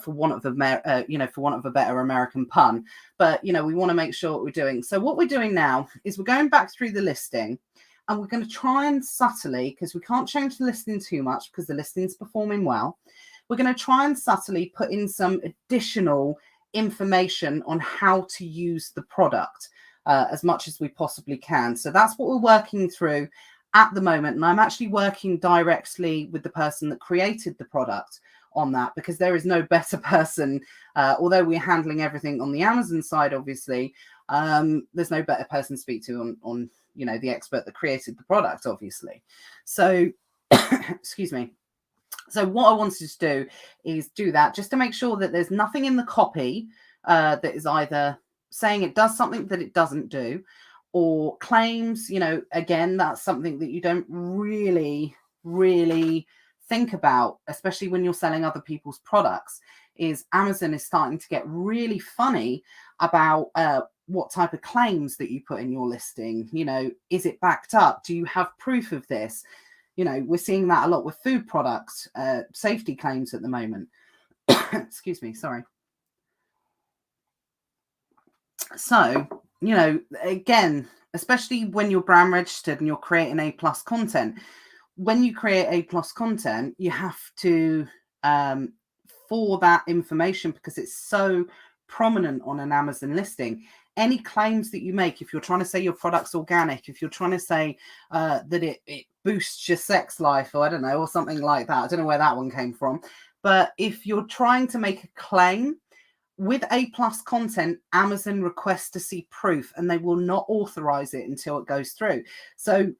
For want of a better American pun, but we want to make sure what we're doing. So what we're doing now is we're going back through the listing, and we're going to try and subtly, because we can't change the listing too much because the listing's performing well. We're going to try and subtly put in some additional information on how to use the product as much as we possibly can. So that's what we're working through at the moment, and I'm actually working directly with the person that created the product on that, because there is no better person, although we're handling everything on the Amazon side, obviously, there's no better person to speak to on the expert that created the product, obviously. So excuse me. So what I wanted to do is do that just to make sure that there's nothing in the copy that is either saying it does something that it doesn't do, or claims, again, that's something that you don't really think about, especially when you're selling other people's products. Is Amazon is starting to get really funny about what type of claims that you put in your listing. Is it backed up? Do you have proof of this? We're seeing that a lot with food products, safety claims at the moment. Excuse me, sorry. So, again, especially when you're brand registered and you're creating A+ content, when you create A+ content, you have to, for that information, because it's so prominent on an Amazon listing, any claims that you make, if you're trying to say your product's organic, if you're trying to say that it boosts your sex life, or I don't know, or something like that. I don't know where that one came from. But if you're trying to make a claim, with A+ content, Amazon requests to see proof and they will not authorize it until it goes through. So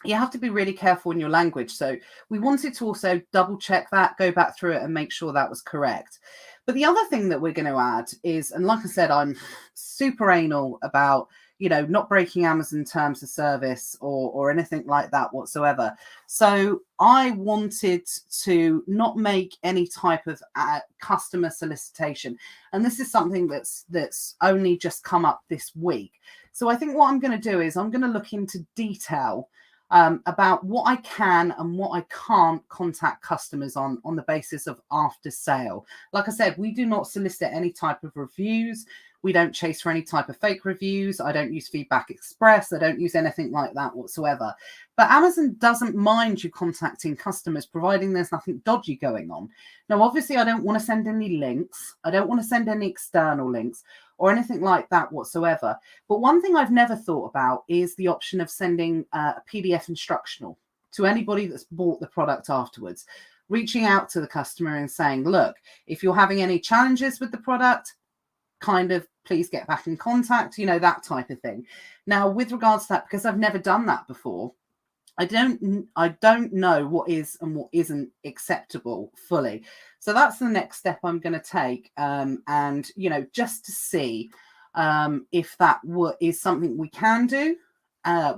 you have to be really careful in your language. So we wanted to also double check that, go back through it and make sure that was correct. But the other thing that we're going to add is, and like I said, I'm super anal about, not breaking Amazon terms of service or anything like that whatsoever. So I wanted to not make any type of customer solicitation. And this is something that's only just come up this week. So I think what I'm going to do is I'm going to look into detail about what I can and what I can't contact customers on the basis of after sale. Like I said, we do not solicit any type of reviews. We don't chase for any type of fake reviews. I don't use Feedback Express. I don't use anything like that whatsoever. But Amazon doesn't mind you contacting customers, providing there's nothing dodgy going on. Now, obviously, I don't want to send any links. I don't want to send any external links or anything like that whatsoever. But one thing I've never thought about is the option of sending a PDF instructional to anybody that's bought the product afterwards, reaching out to the customer and saying, look, if you're having any challenges with the product, kind of please get back in contact, that type of thing. Now, with regards to that, because I've never done that before, I don't know what is and what isn't acceptable fully. So that's the next step I'm going to take. And, just to see if that is something we can do.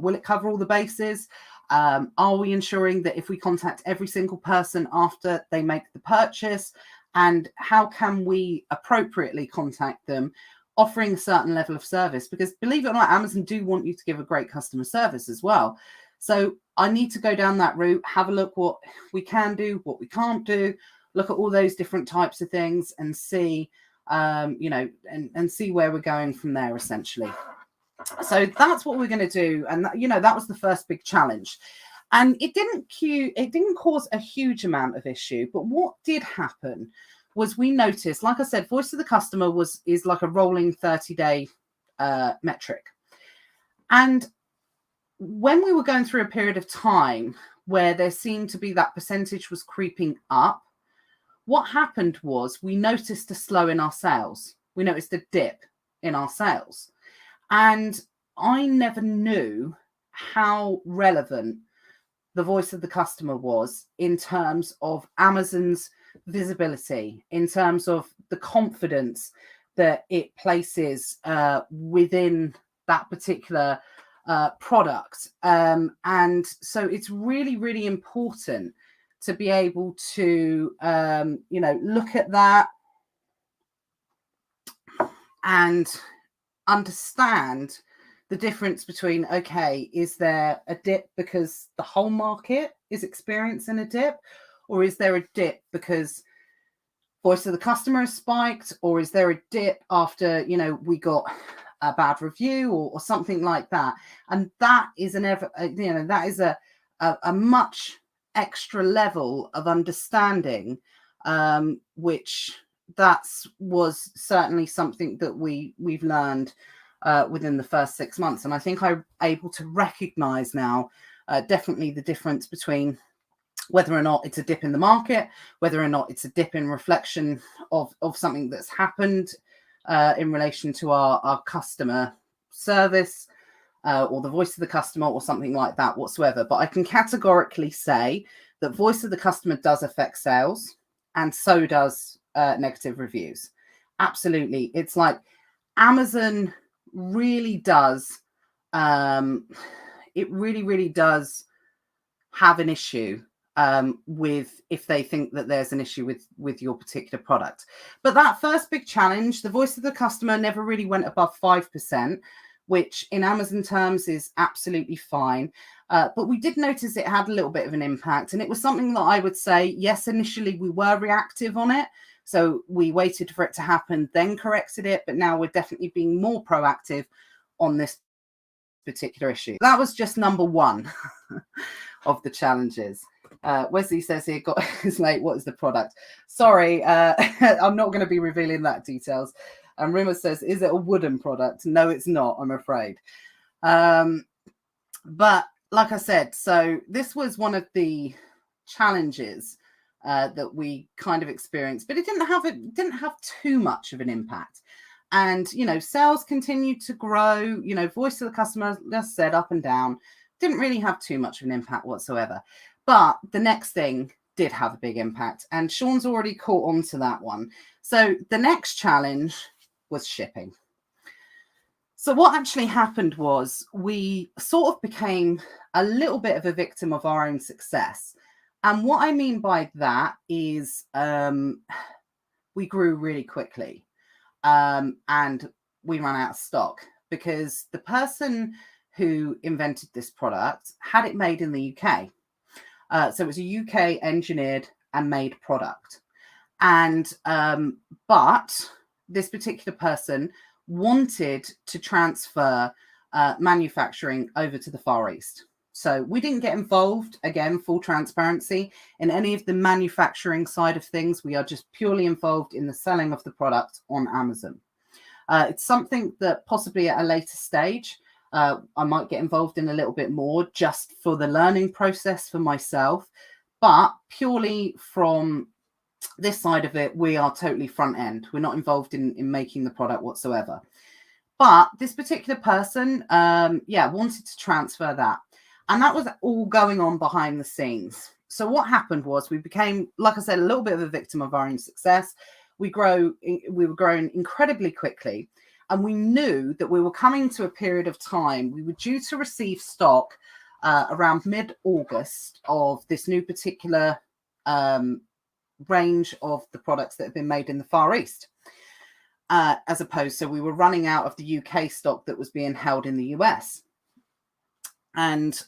Will it cover all the bases? Are we ensuring that if we contact every single person after they make the purchase, and how can we appropriately contact them, offering a certain level of service? Because believe it or not, Amazon do want you to give a great customer service as well. So I need to go down that route, have a look what we can do, what we can't do, look at all those different types of things and see, and see where we're going from there, essentially. So that's what we're going to do. And, that was the first big challenge. And it didn't cause a huge amount of issue. But what did happen was we noticed, like I said, voice of the customer is like a rolling 30-day metric. And when we were going through a period of time where there seemed to be that percentage was creeping up, what happened was we noticed a slow in our sales. We noticed a dip in our sales. And I never knew how relevant the voice of the customer was in terms of Amazon's visibility, in terms of the confidence that it places within that particular product. And so it's really, really important to be able to, look at that and understand the difference between, okay, is there a dip because the whole market is experiencing a dip, or is there a dip because voice of the customer has spiked, or is there a dip after, we got a bad review or something like that? And that is that is a much extra level of understanding, which was certainly something that we've learned within the first 6 months. And I think I'm able to recognize now definitely the difference between whether or not it's a dip in the market, whether or not it's a dip in reflection of something that's happened in relation to our customer service or the voice of the customer or something like that whatsoever. But I can categorically say that voice of the customer does affect sales, and so does negative reviews. Absolutely. It's like Amazon really does, it really, really does have an issue with if they think that there's an issue with your particular product. But that first big challenge, the voice of the customer never really went above 5%, which in Amazon terms is absolutely fine. But we did notice it had a little bit of an impact. And it was something that I would say, yes, initially we were reactive on it. So we waited for it to happen, then corrected it. But now we're definitely being more proactive on this particular issue. That was just number one of the challenges. Wesley says here, got is late. What is the product? Sorry, I'm not going to be revealing that details. And Rimmer says, is it a wooden product? No, it's not, I'm afraid. But like I said, so this was one of the challenges that we kind of experienced, but it didn't have too much of an impact. And sales continued to grow. Voice of the customer, just said, up and down, didn't really have too much of an impact whatsoever. But the next thing did have a big impact, and Sean's already caught on to that one. So the next challenge was shipping. So what actually happened was we sort of became a little bit of a victim of our own success. And what I mean by that is we grew really quickly, and we ran out of stock because the person who invented this product had it made in the UK. So it was a UK engineered and made product. And but this particular person wanted to transfer manufacturing over to the Far East. So we didn't get involved, again, full transparency, in any of the manufacturing side of things. We are just purely involved in the selling of the product on Amazon. It's something that possibly at a later stage, I might get involved in a little bit more just for the learning process for myself. But purely from this side of it, we are totally front end. We're not involved in making the product whatsoever. But this particular person, wanted to transfer that. And that was all going on behind the scenes. So what happened was we became, like I said, a little bit of a victim of our own success. We were growing incredibly quickly. And we knew that we were coming to a period of time. We were due to receive stock around mid-August of this new particular range of the products that have been made in the Far East. As opposed, so we were running out of the UK stock that was being held in the US. And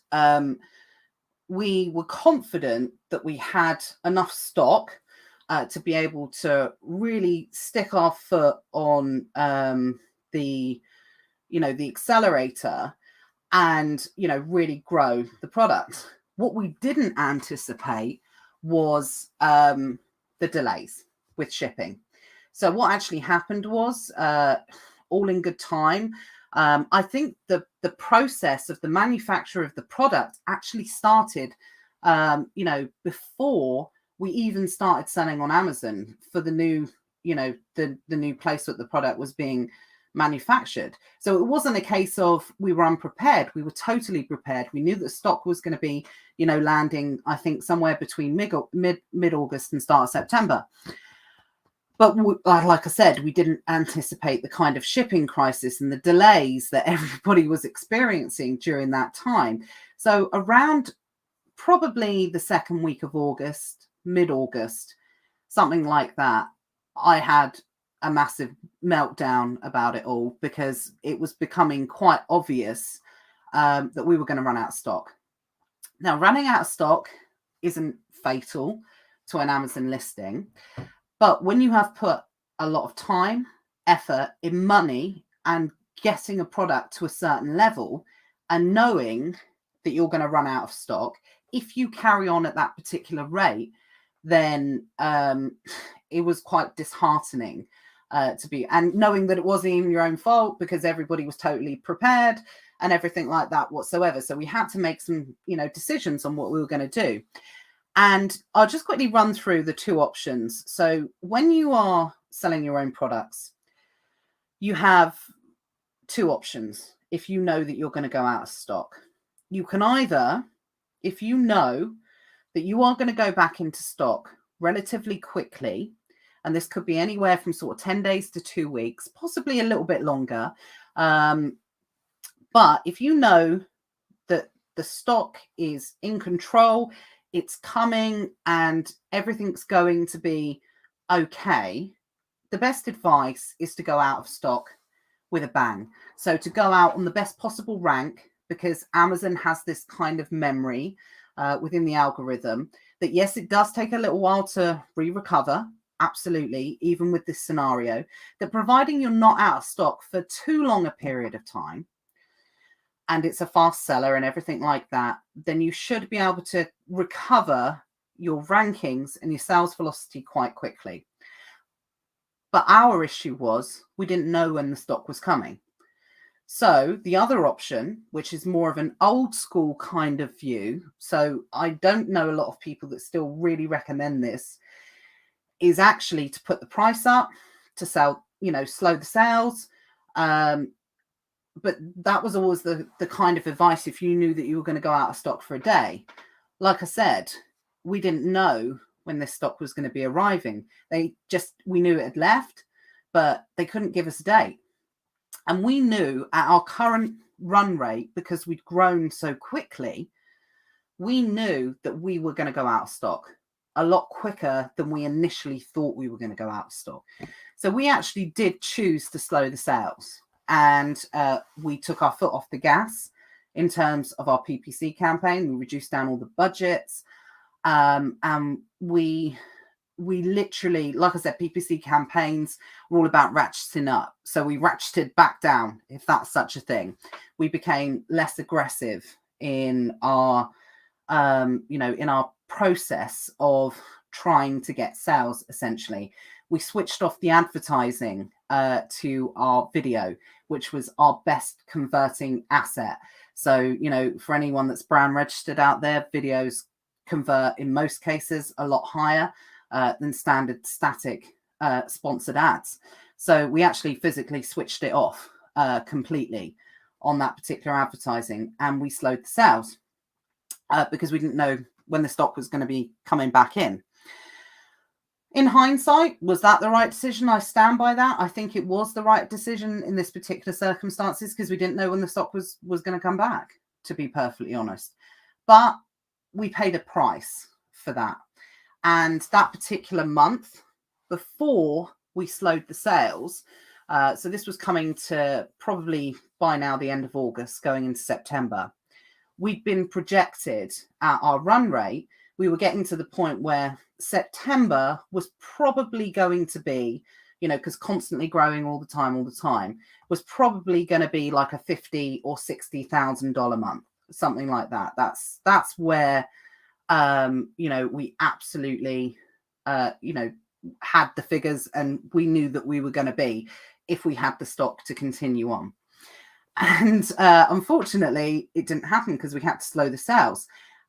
we were confident that we had enough stock to be able to really stick our foot on the accelerator and, really grow the product. What we didn't anticipate was the delays with shipping. So what actually happened was, all in good time, I think the process of the manufacture of the product actually started, before we even started selling on Amazon for the new, the new place that the product was being manufactured. So it wasn't a case of we were unprepared. We were totally prepared. We knew that stock was going to be, landing, I think, somewhere between mid-August and start of September. But like I said, we didn't anticipate the kind of shipping crisis and the delays that everybody was experiencing during that time. So around probably the second week of August, mid-August, something like that, I had a massive meltdown about it all because it was becoming quite obvious that we were going to run out of stock. Now, running out of stock isn't fatal to an Amazon listing. But when you have put a lot of time, effort, in money, and getting a product to a certain level and knowing that you're going to run out of stock, if you carry on at that particular rate, then it was quite disheartening to be, and knowing that it wasn't even your own fault because everybody was totally prepared and everything like that whatsoever. So we had to make some, decisions on what we were going to do. And I'll just quickly run through the two options. So when you are selling your own products, you have two options. If you know that you're going to go out of stock, you can either, if you know that you are going to go back into stock relatively quickly, and this could be anywhere from sort of 10 days to 2 weeks, possibly a little bit longer. But if you know that the stock is in control, it's coming and everything's going to be okay, the best advice is to go out of stock with a bang. So to go out on the best possible rank, because Amazon has this kind of memory within the algorithm that, yes, it does take a little while to recover. Absolutely. Even with this scenario, that providing you're not out of stock for too long a period of time, and it's a fast seller and everything like that, then you should be able to recover your rankings and your sales velocity quite quickly. But our issue was we didn't know when the stock was coming. So the other option, which is more of an old school kind of view, so I don't know a lot of people that still really recommend this, is actually to put the price up to sell, slow the sales. But that was always the kind of advice if you knew that you were going to go out of stock for a day. Like I said, we didn't know when this stock was going to be arriving. We knew it had left, but they couldn't give us a date. And we knew at our current run rate, because we'd grown so quickly, we knew that we were going to go out of stock a lot quicker than we initially thought we were going to go out of stock. So we actually did choose to slow the sales, and we took our foot off the gas in terms of our PPC campaign. We reduced down all the budgets, and we literally, like I said, PPC campaigns were all about ratcheting up. So we ratcheted back down, if that's such a thing. We became less aggressive in our, in our process of trying to get sales, essentially. We switched off the advertising to our video, which was our best converting asset. So, for anyone that's brand registered out there, videos convert in most cases a lot higher than standard static sponsored ads. So we actually physically switched it off completely on that particular advertising, and we slowed the sales because we didn't know when the stock was going to be coming back in. In hindsight, was that the right decision? I stand by that. I think it was the right decision in this particular circumstances because we didn't know when the stock was going to come back, to be perfectly honest. But we paid a price for that. And that particular month, before we slowed the sales, so this was coming to probably by now the end of August, going into September, we'd been projected at our run rate. We were getting to the point where September was probably going to be, because constantly growing all the time, was probably going to be like a $50,000 or $60,000 month, something like that. That's where we absolutely, had the figures, and we knew that we were going to be if we had the stock to continue on. And unfortunately, it didn't happen because we had to slow the sales.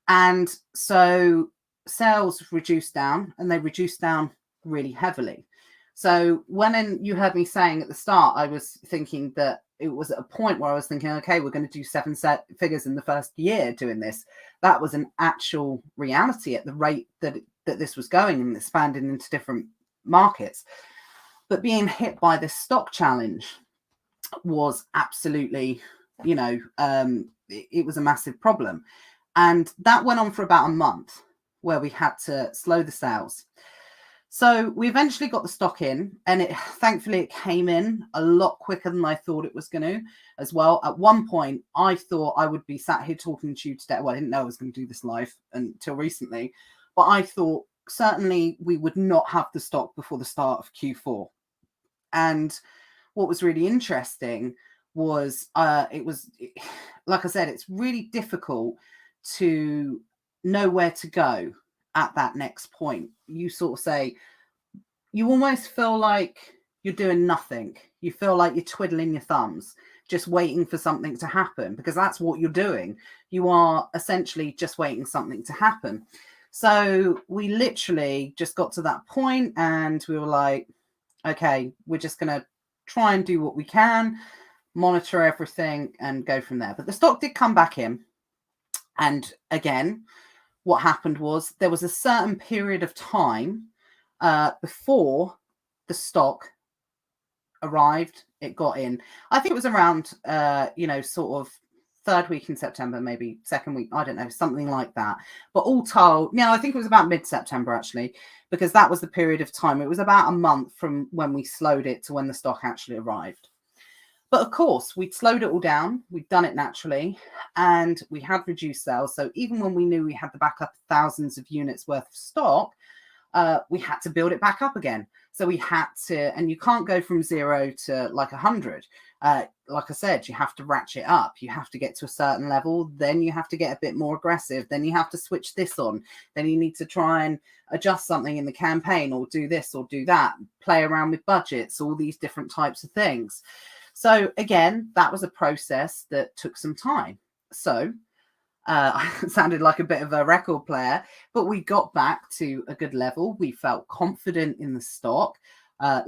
And so sales reduced down, and they reduced down really heavily. So when you heard me saying at the start, I was thinking that it was at a point where I was thinking, okay, we're going to do 7 figures in the first year doing this. That was an actual reality at the rate that this was going and expanding into different markets. But being hit by this stock challenge was absolutely, it was a massive problem. And that went on for about a month where we had to slow the sales. So we eventually got the stock in, and thankfully it came in a lot quicker than I thought it was going to as well. At one point, I thought I would be sat here talking to you today. Well, I didn't know I was going to do this live until recently, but I thought certainly we would not have the stock before the start of Q4. And what was really interesting was like I said, it's really difficult to know where to go at that next point. You sort of say, you almost feel like you're doing nothing. You feel like you're twiddling your thumbs, just waiting for something to happen, because that's what you're doing. You are essentially just waiting something to happen. So we literally just got to that point and we were like, okay, we're just going to try and do what we can, monitor everything and go from there. But the stock did come back in. And again, what happened was there was a certain period of time before the stock arrived, it got in. I think it was around, sort of third week in September, maybe second week, I don't know, something like that. But all told, I think it was about mid-September actually, because that was the period of time. It was about a month from when we slowed it to when the stock actually arrived. But of course, we'd slowed it all down. We'd done it naturally, and we had reduced sales. So even when we knew we had the backup thousands of units worth of stock, we had to build it back up again. So we had to, and you can't go from 0 to like 100. Like I said, you have to ratchet up. You have to get to a certain level. Then you have to get a bit more aggressive. Then you have to switch this on. Then you need to try and adjust something in the campaign, or do this or do that, play around with budgets, all these different types of things. So again, that was a process that took some time. So it sounded like a bit of a record player, but we got back to a good level. We felt confident in the stock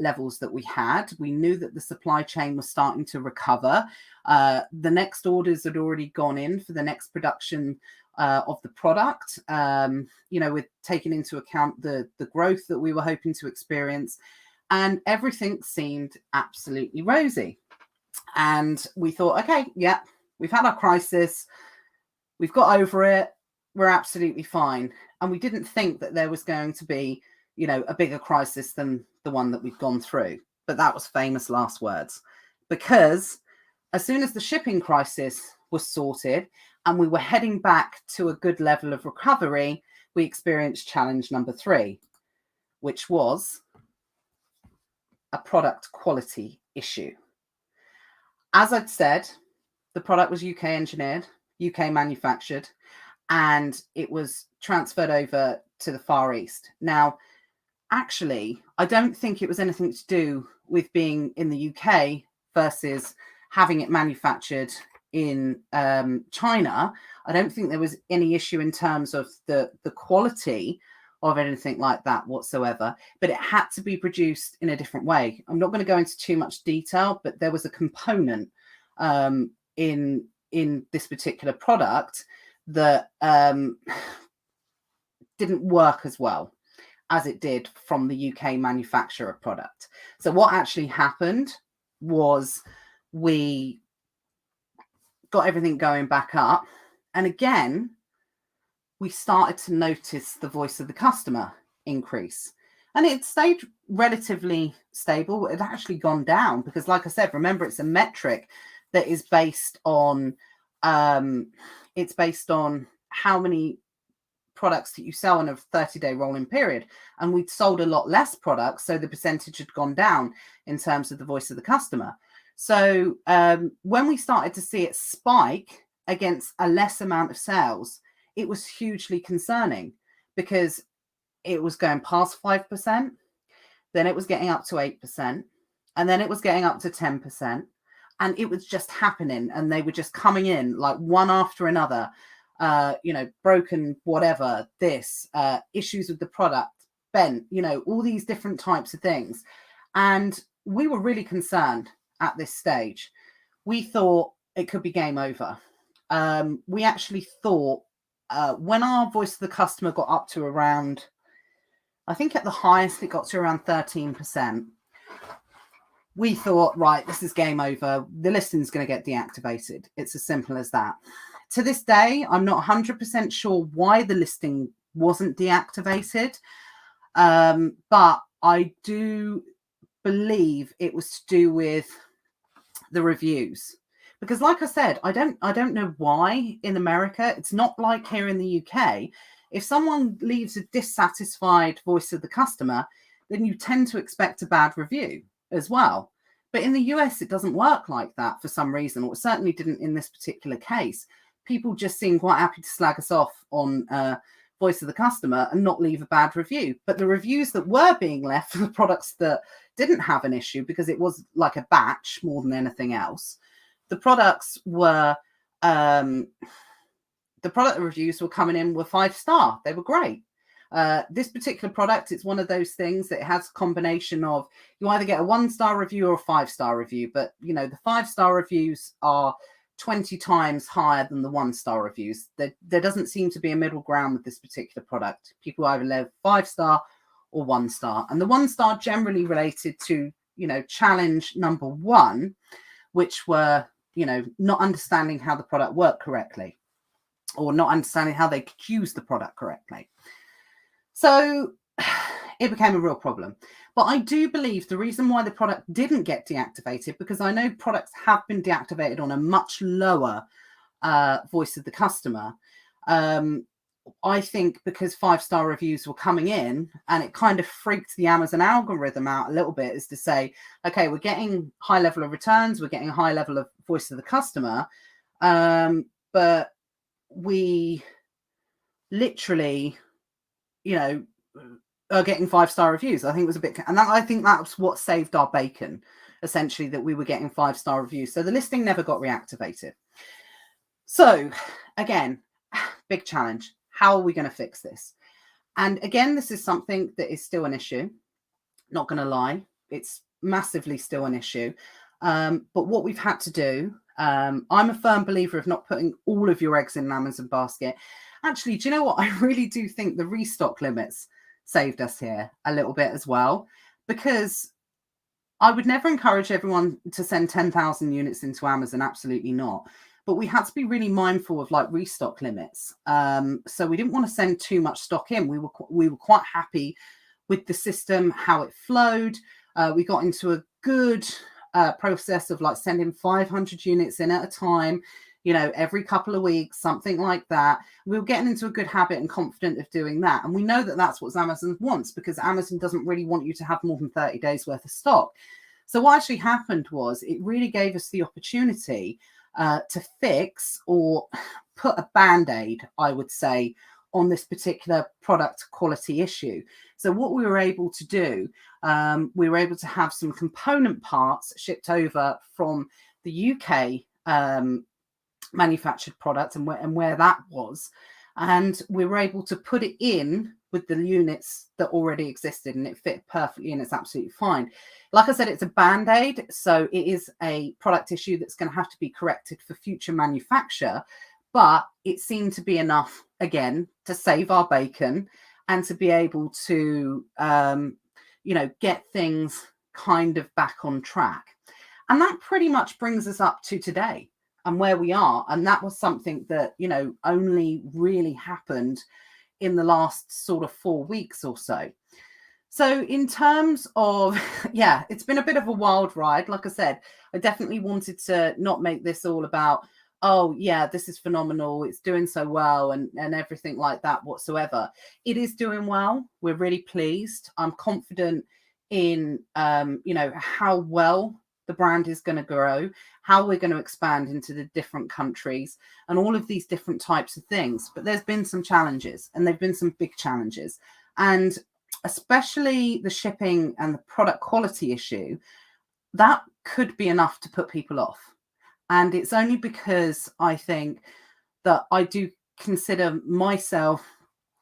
levels that we had. We knew that the supply chain was starting to recover. The next orders had already gone in for the next production of the product, with taking into account the growth that we were hoping to experience, and everything seemed absolutely rosy. And we thought, okay, yeah, we've had our crisis. We've got over it. We're absolutely fine. And we didn't think that there was going to be, a bigger crisis than the one that we've gone through. But that was famous last words, because as soon as the shipping crisis was sorted and we were heading back to a good level of recovery, we experienced challenge number 3, which was a product quality issue. As I'd said, the product was UK engineered, UK manufactured, and it was transferred over to the Far East. Now, actually, I don't think it was anything to do with being in the UK versus having it manufactured in China. I don't think there was any issue in terms of the quality of anything like that whatsoever, but it had to be produced in a different way. I'm not going to go into too much detail, but there was a component in this particular product that didn't work as well as it did from the UK manufacturer product. So what actually happened was we got everything going back up, and again we started to notice the voice of the customer increase, and it stayed relatively stable. It had actually gone down because, like I said, remember, it's a metric that is based on how many products that you sell in a 30-day rolling period, and we'd sold a lot less products, so the percentage had gone down in terms of the voice of the customer. So when we started to see it spike against a less amount of sales, it was hugely concerning, because it was going past 5%, then it was getting up to 8%, and then it was getting up to 10%, and it was just happening, and they were just coming in like one after another. Broken, whatever, issues with the product, bent, all these different types of things. And we were really concerned at this stage. We thought it could be game over. We actually thought when our voice of the customer got up to around, I think at the highest, it got to around 13%. We thought, right, this is game over. The listing's going to get deactivated. It's as simple as that. To this day, I'm not 100% sure why the listing wasn't deactivated, but I do believe it was to do with the reviews. Because, like I said, I don't know why in America. It's not like here in the UK. If someone leaves a dissatisfied voice of the customer, then you tend to expect a bad review as well. But in the US, it doesn't work like that for some reason, or it certainly didn't in this particular case. People just seem quite happy to slag us off on voice of the customer and not leave a bad review. But the reviews that were being left for the products that didn't have an issue, because it was like a batch more than anything else, the products were the product reviews were coming in were 5-star. They were great. This particular product, it's one of those things that has a combination of, you either get a 1-star review or a 5-star review, but the 5-star reviews are 20 times higher than the 1-star reviews. There doesn't seem to be a middle ground with this particular product. People either live 5-star or 1-star, and the 1-star generally related to challenge number 1, which were not understanding how the product worked correctly, or not understanding how they could use the product correctly. So it became a real problem. But I do believe the reason why the product didn't get deactivated, because I know products have been deactivated on a much lower voice of the customer. I think because 5-star reviews were coming in, and it kind of freaked the Amazon algorithm out a little bit, is to say, okay, we're getting high level of returns, we're getting a high level of voice of the customer, but we literally, are getting 5-star reviews. I think it was a bit, and I think that's what saved our bacon essentially, that we were getting 5-star reviews. So the listing never got reactivated. So again, big challenge. How are we going to fix this? And again, this is something that is still an issue. Not going to lie, it's massively still an issue. But what we've had to do, I'm a firm believer of not putting all of your eggs in an Amazon basket. Actually, do you know what? I really do think the restock limits saved us here a little bit as well, because I would never encourage everyone to send 10,000 units into Amazon. Absolutely not. But we had to be really mindful of like restock limits. So we didn't want to send too much stock in. We were quite happy with the system, how it flowed. We got into a good process of like sending 500 units in at a time, you know, every couple of weeks, something like that. We were getting into a good habit and confident of doing that. And we know that that's what Amazon wants, because Amazon doesn't really want you to have more than 30 days worth of stock. So what actually happened was it really gave us the opportunity to fix or put a band-aid, I would say, on this particular product quality issue. So what we were able to do, we were able to have some component parts shipped over from the UK manufactured product and where that was. And we were able to put it in with the units that already existed, and it fit perfectly and it's absolutely fine. Like I said, it's a band-aid. So it is a product issue that's going to have to be corrected for future manufacture. But it seemed to be enough, again, to save our bacon and to be able to, you know, get things kind of back on track. And that pretty much brings us up to today and where we are. And that was something that, you know, only really happened in the last sort of 4 weeks or so. So in terms of, yeah, it's been a bit of a wild ride. Like I said, I definitely wanted to not make this all about, oh, yeah, this is phenomenal, it's doing so well and everything like that whatsoever. It is doing well. We're really pleased. I'm confident in, you know, how well the brand is going to grow, how we're going to expand into the different countries and all of these different types of things. But there's been some challenges, and they've been some big challenges. And especially the shipping and the product quality issue, that could be enough to put people off. And it's only because I think that I do consider myself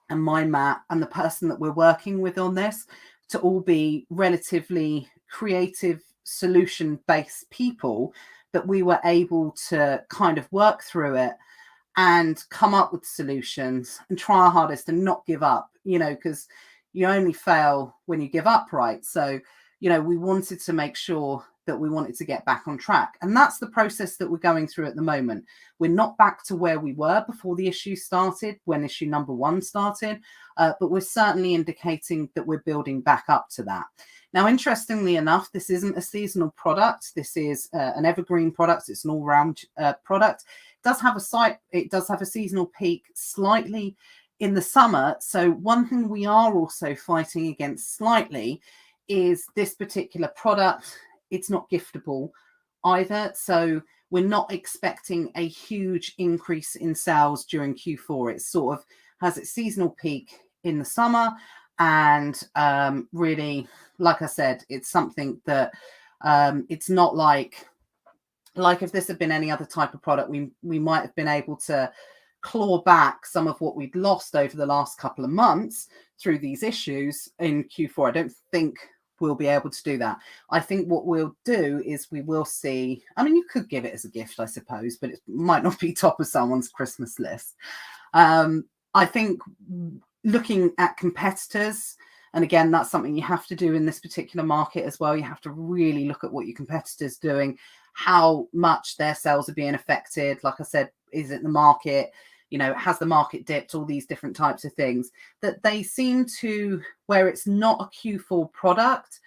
and my Matt and the person that we're working with on this to all be relatively creative, solution-based people, that we were able to kind of work through it and come up with solutions and try our hardest and not give up, you know, because you only fail when you give up, right? So, you know, we wanted to make sure that we wanted to get back on track. And that's the process that we're going through at the moment. We're not back to where we were before the issue started, when issue number 1 started, but we're certainly indicating that we're building back up to that. Now, interestingly enough, this isn't a seasonal product. This is an evergreen product. It's an all-round product. It does have a seasonal peak slightly in the summer. So one thing we are also fighting against slightly is this particular product. It's not giftable either. So we're not expecting a huge increase in sales during Q4. It sort of has its seasonal peak in the summer. And really, like I said, it's something that it's not like if this had been any other type of product, we might have been able to claw back some of what we'd lost over the last couple of months through these issues in Q4. I don't think we'll be able to do that. I think what we'll do is we will see, I mean, you could give it as a gift, I suppose, but it might not be top of someone's Christmas list. I think looking at competitors, and again, that's something you have to do in this particular market as well. You have to really look at what your competitors doing, how much their sales are being affected. Like I said, is it the market? You know, has the market dipped? All these different types of things that they seem to, where it's not a Q4 product,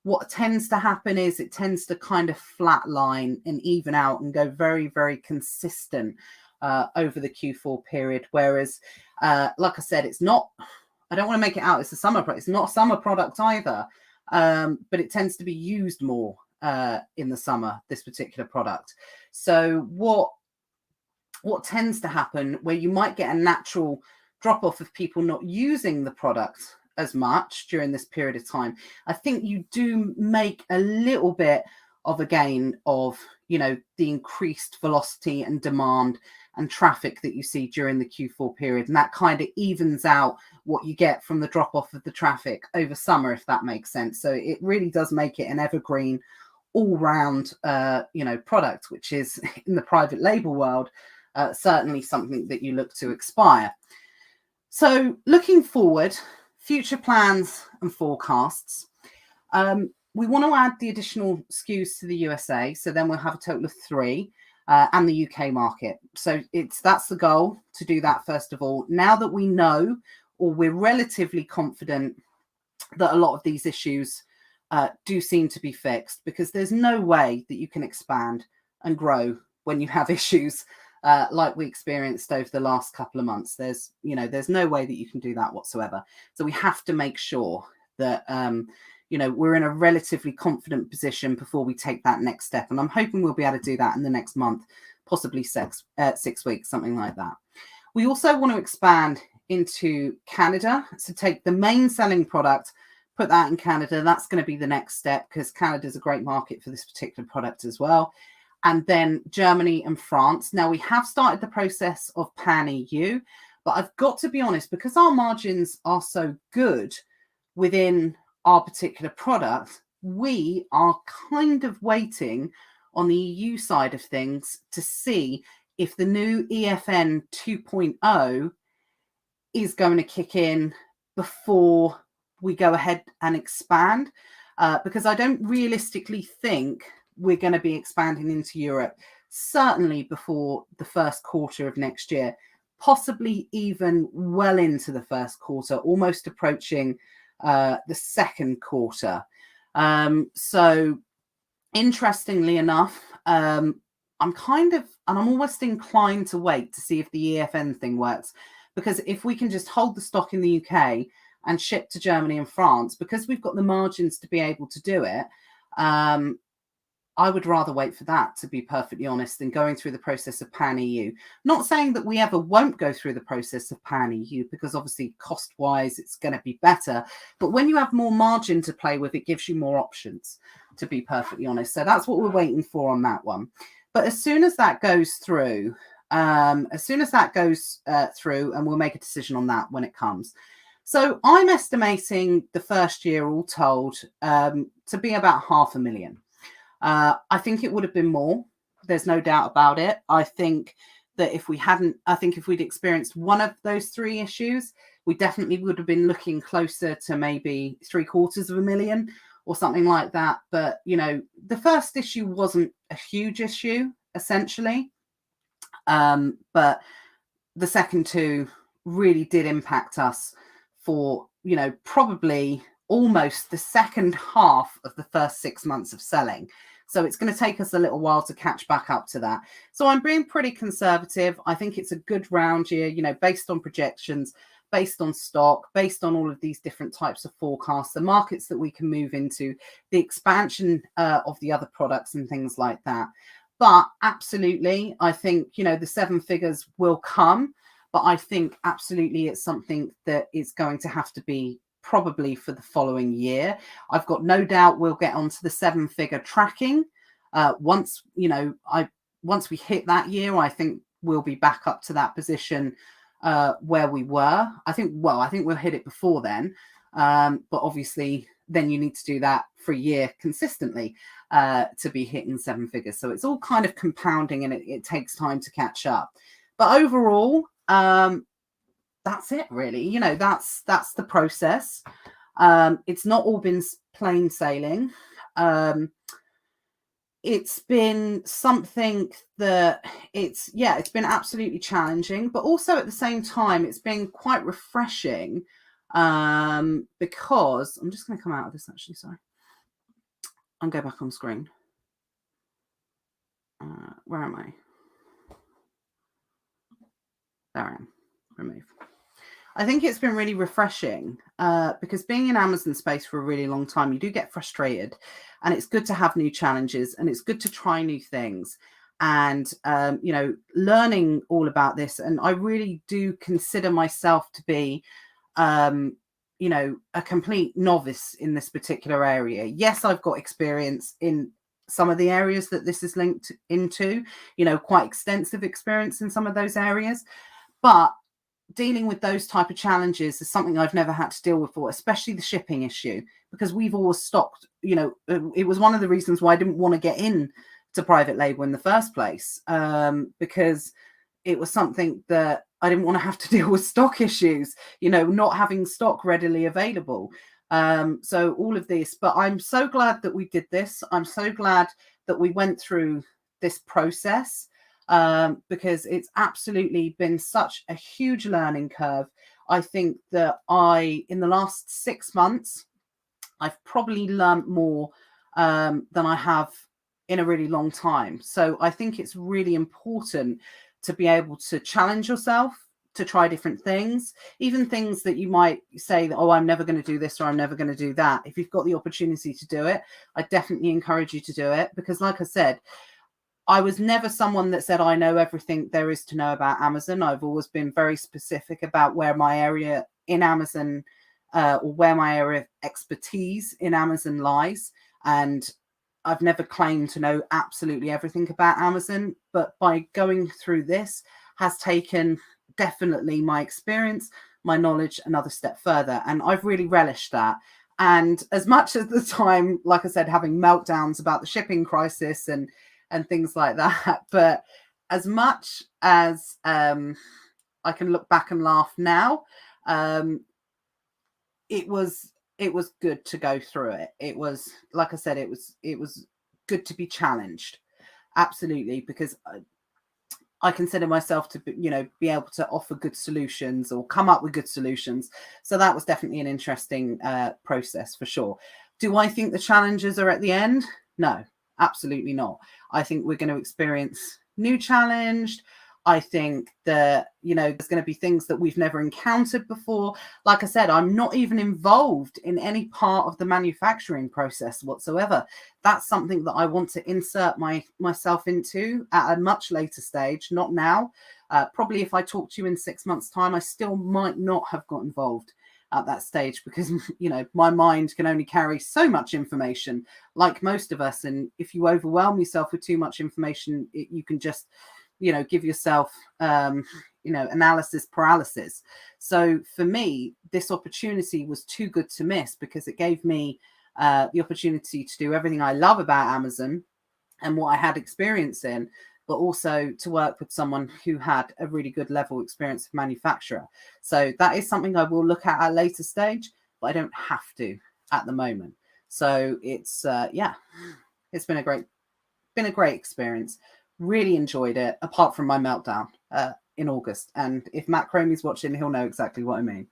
what tends to happen is it tends to kind of flatline and even out and go very, very consistent over the Q4 period. Whereas, like I said, it's not, I don't want to make it out it's a summer product. It's not a summer product either, but it tends to be used more in the summer, this particular product. So what tends to happen, where you might get a natural drop off of people not using the product as much during this period of time, I think you do make a little bit of again of, you know, the increased velocity and demand and traffic that you see during the Q4 period. And that kind of evens out what you get from the drop off of the traffic over summer, if that makes sense. So it really does make it an evergreen, all round, you know, product, which is in the private label world, certainly something that you look to expire. So looking forward, future plans and forecasts. We want to add the additional SKUs to the USA. So then we'll have a total of 3. And the UK market. So that's the goal, to do that first of all. Now that we know, or we're relatively confident that a lot of these issues do seem to be fixed, because there's no way that you can expand and grow when you have issues like we experienced over the last couple of months. There's no way that you can do that whatsoever. So we have to make sure that you know, we're in a relatively confident position before we take that next step. And I'm hoping we'll be able to do that in the next month, possibly 6 weeks, something like that. We also want to expand into Canada. So take the main selling product, put that in Canada. That's going to be the next step, because Canada is a great market for this particular product as well. And then Germany and France. Now, we have started the process of pan-EU, but I've got to be honest, because our margins are so good within our particular product, we are kind of waiting on the EU side of things to see if the new EFN 2.0 is going to kick in before we go ahead and expand, because I don't realistically think we're going to be expanding into Europe, certainly before the first quarter of next year, possibly even well into the first quarter, almost approaching the second quarter. So interestingly enough, I'm almost inclined to wait to see if the EFN thing works, because if we can just hold the stock in the UK and ship to Germany and France, because we've got the margins to be able to do it, I would rather wait for that, to be perfectly honest, than going through the process of pan-EU. Not saying that we ever won't go through the process of pan-EU, because obviously cost-wise it's going to be better. But when you have more margin to play with, it gives you more options, to be perfectly honest. So that's what we're waiting for on that one. But as soon as that goes through, and we'll make a decision on that when it comes. So I'm estimating the first year, all told, to be about 500,000. I think it would have been more. There's no doubt about it. I think that if we'd experienced one of those 3 issues, we definitely would have been looking closer to maybe 750,000 or something like that. But, you know, the first issue wasn't a huge issue, essentially. But the second 2 really did impact us for, you know, probably almost the second half of the first 6 months of selling. So it's going to take us a little while to catch back up to that. So I'm being pretty conservative. I think it's a good round year, you know, based on projections, based on stock, based on all of these different types of forecasts, the markets that we can move into, the expansion of the other products and things like that. But absolutely, I think, you know, the 7 figures will come, but I think absolutely it's something that is going to have to be probably for the following year. I've got no doubt we'll get onto the 7-figure tracking. Once we hit that year, I think we'll be back up to that position where we were. I think we'll hit it before then. But obviously then you need to do that for a year consistently to be hitting 7 figures. So it's all kind of compounding, and it takes time to catch up. But overall, that's it, really. You know, that's the process. It's not all been plain sailing. It's been something that it's been absolutely challenging, but also at the same time, it's been quite refreshing, because I'm just going to come out of this, actually. Sorry. I'll go back on screen. Where am I? There I am. Remove. I think it's been really refreshing, because being in Amazon space for a really long time, you do get frustrated, and it's good to have new challenges, and it's good to try new things, and you know, learning all about this. And I really do consider myself to be you know, a complete novice in this particular area. Yes, I've got experience in some of the areas that this is linked into, quite extensive experience in some of those areas. But dealing with those type of challenges is something I've never had to deal with before, especially the shipping issue, because we've always stocked, it was one of the reasons why I didn't want to get in to private label in the first place, because it was something that I didn't want to have to deal with stock issues, not having stock readily available. So all of this, but I'm so glad that we did this. I'm so glad that we went through this process, because it's absolutely been such a huge learning curve. I think that in the last 6 months, I've probably learned more than I have in a really long time. So I think it's really important to be able to challenge yourself, to try different things, even things that you might say that, oh, I'm never going to do this or I'm never going to do that. If you've got the opportunity to do it, I definitely encourage you to do it, because like I said, I was never someone that said I know everything there is to know about Amazon. I've always been very specific about where my area in Amazon, or where my area of expertise in Amazon lies. And I've never claimed to know absolutely everything about Amazon, but by going through this has taken definitely my experience, my knowledge another step further. And I've really relished that. And as much as the time, like I said, having meltdowns about the shipping crisis and things like that, but as much as I can look back and laugh now, it was good to go through it. It was, like I said, it was good to be challenged, absolutely, because I consider myself to be able to offer good solutions or come up with good solutions. So that was definitely an interesting process for sure. Do I think the challenges are at the end? No, absolutely not. I think we're going to experience new challenge. I think that, there's going to be things that we've never encountered before. Like I said, I'm not even involved in any part of the manufacturing process whatsoever. That's something that I want to insert myself into at a much later stage, not now. Probably if I talk to you in 6 months' time, I still might not have got involved at that stage, because, my mind can only carry so much information, like most of us. And if you overwhelm yourself with too much information, you can just give yourself, analysis paralysis. So for me, this opportunity was too good to miss, because it gave me the opportunity to do everything I love about Amazon and what I had experience in, but also to work with someone who had a really good level experience of manufacturer. So that is something I will look at a later stage, but I don't have to at the moment. So it's, it's been a great experience. Really enjoyed it, apart from my meltdown in August. And if Matt Cromie's watching, he'll know exactly what I mean.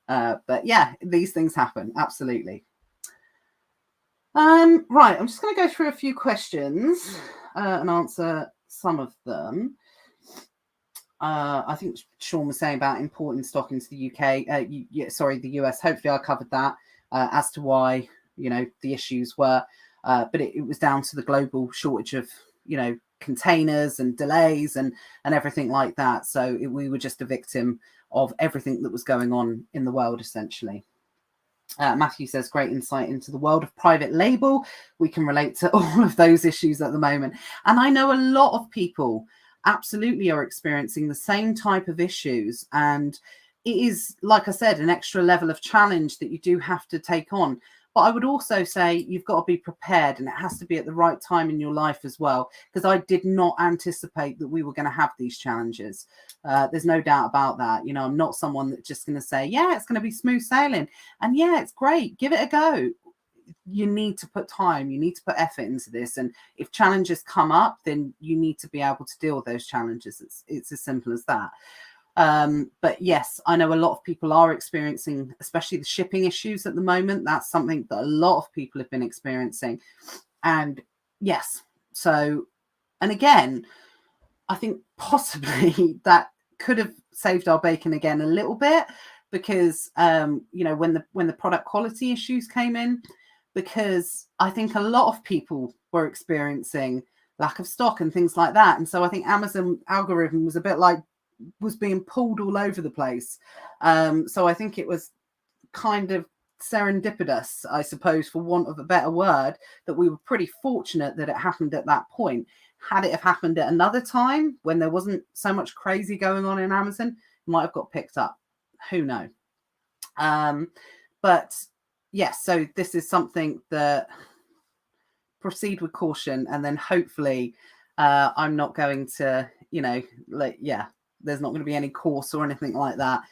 But yeah, these things happen. Absolutely. Right, I'm just going to go through a few questions and answer some of them. I think Sean was saying about importing stock into the UK. The US. Hopefully I covered that as to why, the issues were. But it was down to the global shortage of, containers and delays and everything like that. So we were just a victim of everything that was going on in the world, essentially. Matthew says, great insight into the world of private label. We can relate to all of those issues at the moment. And I know a lot of people absolutely are experiencing the same type of issues. And it is, like I said, an extra level of challenge that you do have to take on. But I would also say you've got to be prepared, and it has to be at the right time in your life as well, because I did not anticipate that we were going to have these challenges. There's no doubt about that. I'm not someone that's just going to say, yeah, it's going to be smooth sailing. And yeah, it's great. Give it a go. You need to put time. You need to put effort into this. And if challenges come up, then you need to be able to deal with those challenges. It's as simple as that. But yes, I know a lot of people are experiencing, especially the shipping issues at the moment. That's something that a lot of people have been experiencing. And yes, so, and again, I think possibly that could have saved our bacon again a little bit, because, when the product quality issues came in, because I think a lot of people were experiencing lack of stock and things like that. And so I think Amazon algorithm was a bit like, was being pulled all over the place. So I think it was kind of serendipitous, I suppose, for want of a better word, that we were pretty fortunate that it happened at that point. Had it have happened at another time when there wasn't so much crazy going on in Amazon, it might have got picked up. Who knows? But yes, so this is something that proceed with caution, and then hopefully I'm not going to, there's not going to be any course or anything like that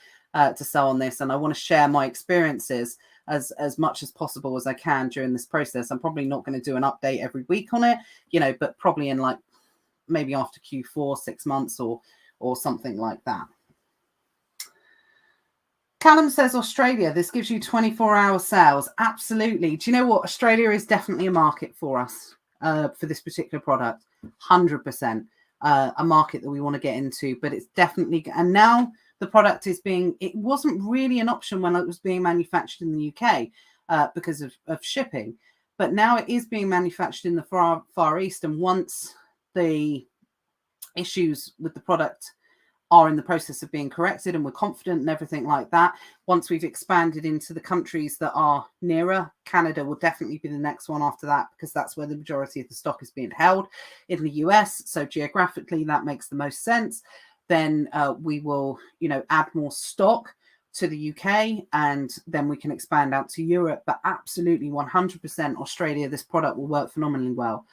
to sell on this. And I want to share my experiences as much as possible as I can during this process. I'm probably not going to do an update every week on it, but probably in like maybe after Q4, 6 months or something like that. Callum says Australia, this gives you 24-hour sales. Absolutely. Do you know what? Australia is definitely a market for us for this particular product. 100% a market that we want to get into, but it's definitely, and now the product is it wasn't really an option when it was being manufactured in the UK because of shipping, but now it is being manufactured in the Far East. And once the issues with the product are in the process of being corrected and we're confident and everything like that, once we've expanded into the countries that are nearer, Canada will definitely be the next one after that, because that's where the majority of the stock is being held in the US. So geographically, that makes the most sense. Then we will, add more stock to the UK, and then we can expand out to Europe. But absolutely 100% Australia, this product will work phenomenally well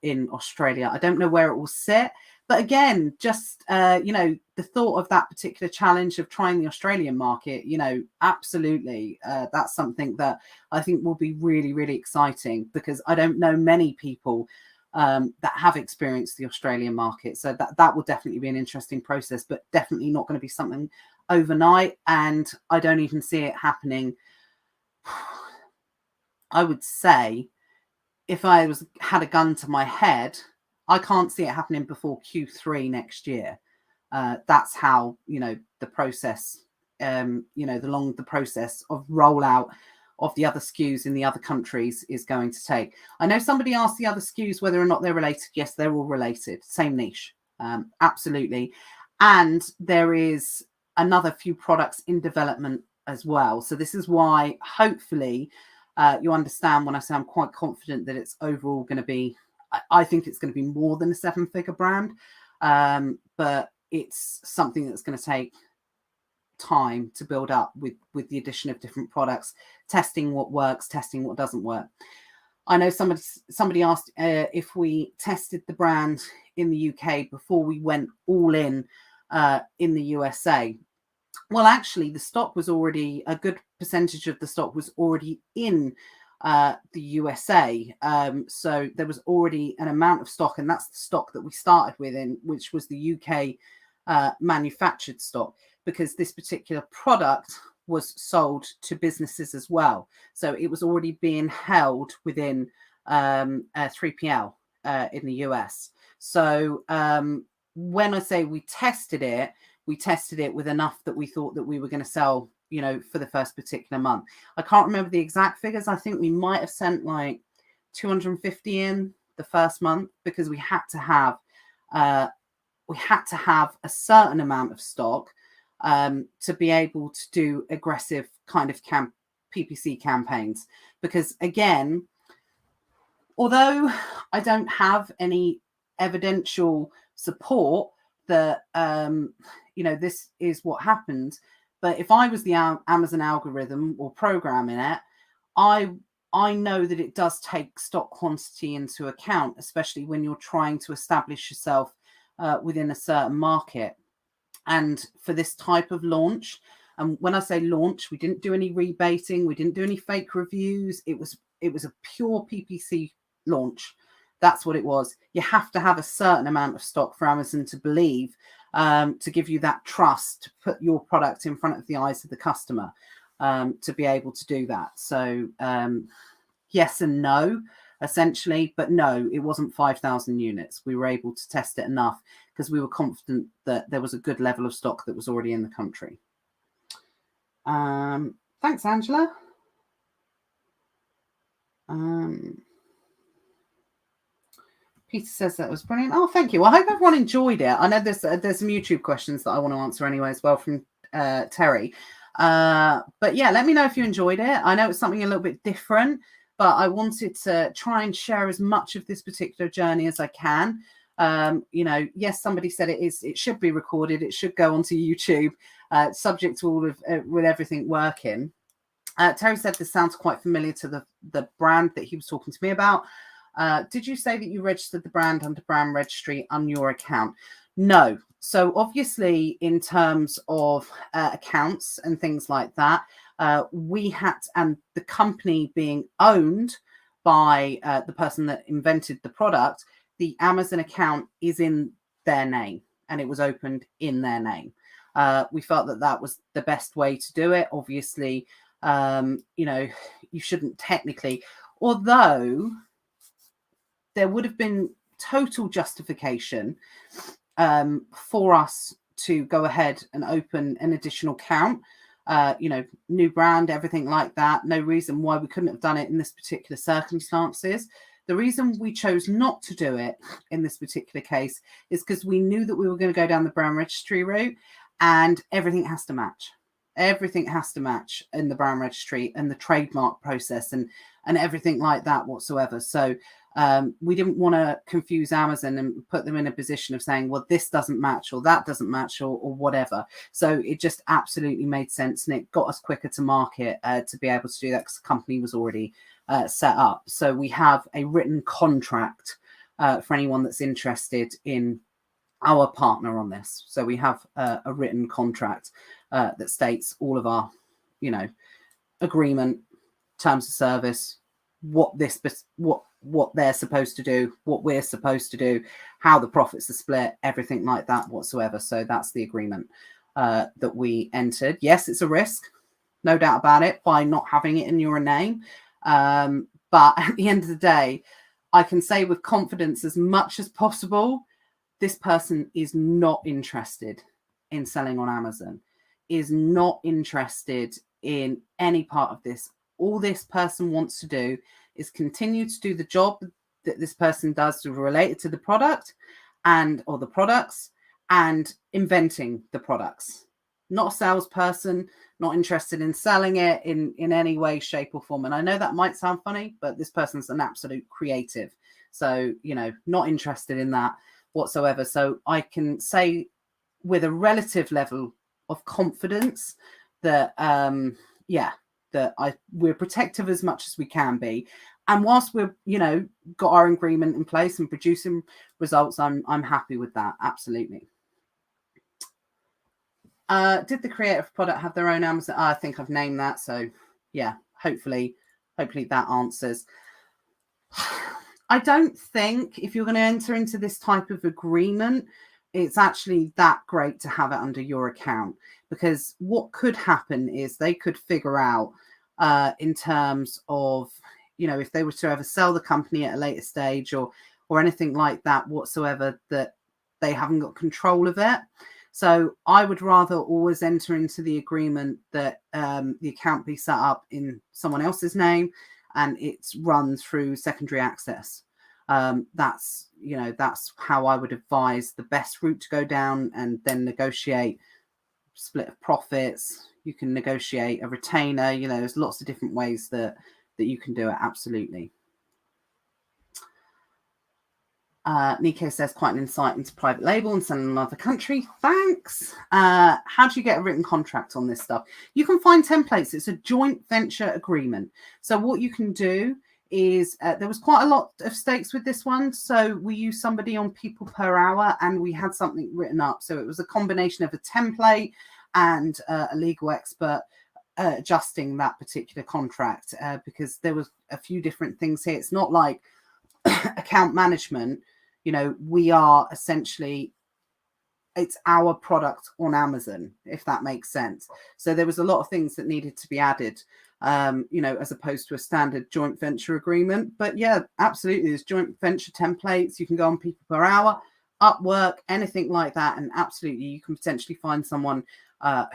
in Australia. I don't know where it will sit. But again, just, the thought of that particular challenge of trying the Australian market, absolutely, that's something that I think will be really, really exciting, because I don't know many people that have experienced the Australian market. So that will definitely be an interesting process, but definitely not going to be something overnight. And I don't even see it happening. I would say, if I had a gun to my head, I can't see it happening before Q3 next year. That's how, the process, the process of rollout of the other SKUs in the other countries is going to take. I know somebody asked the other SKUs whether or not they're related. Yes, they're all related. Same niche. Absolutely. And there is another few products in development as well. So this is why, hopefully, you understand when I say I'm quite confident that it's overall going to be, I think it's going to be more than a 7-figure brand, but it's something that's going to take time to build up with the addition of different products, testing what works, testing what doesn't work. I know somebody asked if we tested the brand in the UK before we went all in the USA. Well, actually, the stock was already, a good percentage of the stock was already in the USA. So there was already an amount of stock, and that's the stock that we started with, which was the UK manufactured stock, because this particular product was sold to businesses as well. So it was already being held within 3PL in the US. So when I say we tested it with enough that we thought that we were going to sell, for the first particular month. I can't remember the exact figures. I think we might have sent like 250 in the first month, because we had to have a certain amount of stock to be able to do aggressive kind of PPC campaigns. Because again, although I don't have any evidential support that this is what happened, but if I was the Amazon algorithm or programming it, I know that it does take stock quantity into account, especially when you're trying to establish yourself within a certain market. And for this type of launch, and when I say launch, we didn't do any rebating, we didn't do any fake reviews. It was a pure PPC launch. That's what it was. You have to have a certain amount of stock for Amazon to believe, to give you that trust to put your product in front of the eyes of the customer, to be able to do that. So yes and no, essentially, but no, it wasn't 5,000 units. We were able to test it enough because we were confident that there was a good level of stock that was already in the country. Thanks, Angela. Peter says that was brilliant. Oh, thank you. Well, I hope everyone enjoyed it. I know there's some YouTube questions that I want to answer anyway as well from Terry. But yeah, let me know if you enjoyed it. I know it's something a little bit different, but I wanted to try and share as much of this particular journey as I can. Yes, somebody said it should be recorded. It should go onto YouTube, subject to all of with everything working. Terry said this sounds quite familiar to the brand that he was talking to me about. Did you say that you registered the brand under brand registry on your account? No. So obviously, in terms of accounts and things like that, we had, and the company being owned by the person that invented the product, the Amazon account is in their name, and it was opened in their name. We felt that that was the best way to do it. Obviously, you shouldn't technically, although there would have been total justification for us to go ahead and open an additional account, new brand, everything like that. No reason why we couldn't have done it in this particular circumstances. The reason we chose not to do it in this particular case is because we knew that we were going to go down the brand registry route, and everything has to match. Everything has to match in the brand registry and the trademark process and everything like that whatsoever. So we didn't want to confuse Amazon and put them in a position of saying, well, this doesn't match or that doesn't match or whatever. So it just absolutely made sense, and it got us quicker to market to be able to do that because the company was already set up. So we have a written contract for anyone that's interested in our partner on this. So we have a written contract that states all of our, agreement, terms of service, what they're supposed to do, what we're supposed to do, how the profits are split, everything like that whatsoever. So that's the agreement that we entered. Yes, it's a risk, no doubt about it, by not having it in your name. But at the end of the day, I can say with confidence as much as possible, this person is not interested in selling on Amazon, is not interested in any part of this. All this person wants to do is continue to do the job that this person does related to the product or the products, and inventing the products. Not a salesperson, not interested in selling it in any way, shape or form. And I know that might sound funny, but this person's an absolute creative. So, not interested in that whatsoever. So I can say with a relative level of confidence that, we're protective as much as we can be. And whilst we're, got our agreement in place and producing results, I'm happy with that. Absolutely. Did the creative product have their own Amazon? I think I've named that. So yeah, hopefully that answers. I don't think if you're going to enter into this type of agreement, it's actually that great to have it under your account, because what could happen is they could figure out in terms of, if they were to ever sell the company at a later stage or anything like that whatsoever, that they haven't got control of it. So I would rather always enter into the agreement that the account be set up in someone else's name and it's run through secondary access. That's how I would advise the best route to go down, and then negotiate split of profits. You can negotiate a retainer. There's lots of different ways that you can do it. Absolutely. Nico says, quite an insight into private label and selling in another country. Thanks. How do you get a written contract on this stuff? You can find templates. It's a joint venture agreement. So what you can do is there was quite a lot of stakes with this one. So we used somebody on people per hour, and we had something written up. So it was a combination of a template and a legal expert adjusting that particular contract because there was a few different things here. It's not like account management. We are essentially, it's our product on Amazon, if that makes sense. So there was a lot of things that needed to be added, as opposed to a standard joint venture agreement. But yeah, absolutely. There's joint venture templates. You can go on people per hour, Upwork, anything like that. And absolutely, you can potentially find someone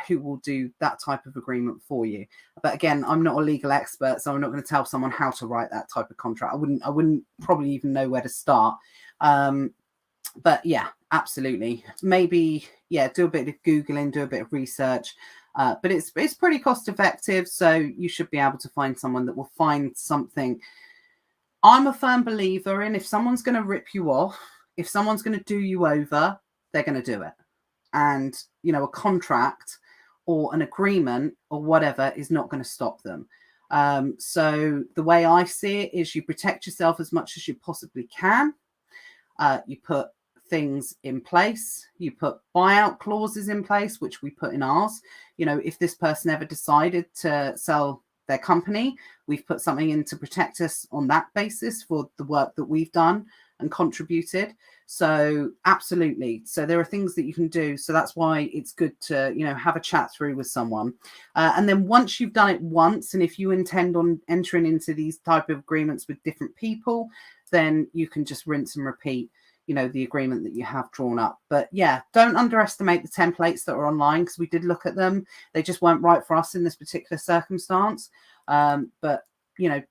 who will do that type of agreement for you. But again, I'm not a legal expert, so I'm not going to tell someone how to write that type of contract. I wouldn't probably even know where to start. But yeah, absolutely. Maybe, do a bit of Googling, do a bit of research, But it's pretty cost effective. So you should be able to find someone that will find something. I'm a firm believer in, if someone's going to rip you off, if someone's going to do you over, they're going to do it. And, a contract or an agreement or whatever is not going to stop them. So the way I see it is you protect yourself as much as you possibly can. You put things in place. You put buyout clauses in place, which we put in ours. If this person ever decided to sell their company, we've put something in to protect us on that basis for the work that we've done and contributed. So absolutely. So there are things that you can do. So that's why it's good to, have a chat through with someone. And then once you've done it once, and if you intend on entering into these type of agreements with different people, then you can just rinse and repeat, the agreement that you have drawn up. But yeah, don't underestimate the templates that are online, because we did look at them. They just weren't right for us in this particular circumstance. But,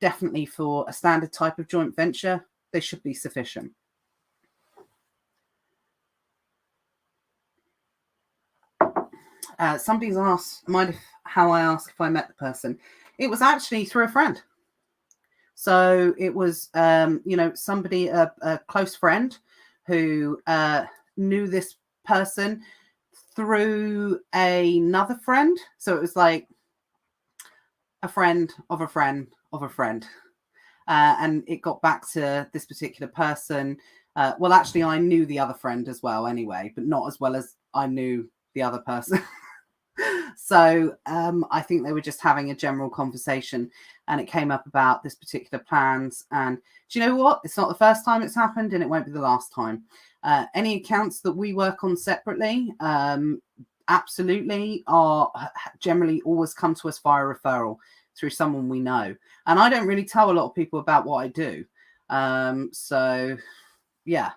definitely for a standard type of joint venture, they should be sufficient. Somebody's asked, how I asked if I met the person. It was actually through a friend. So it was, somebody, a close friend who knew this person through another friend. So it was like a friend of a friend of a friend. And it got back to this particular person. Well, actually, I knew the other friend as well anyway, but not as well as I knew the other person. So I think they were just having a general conversation, and it came up about this particular plans. And do you know what? It's not the first time it's happened, and it won't be the last time. Any accounts that we work on separately, absolutely are generally always come to us via referral through someone we know. And I don't really tell a lot of people about what I do. So yeah.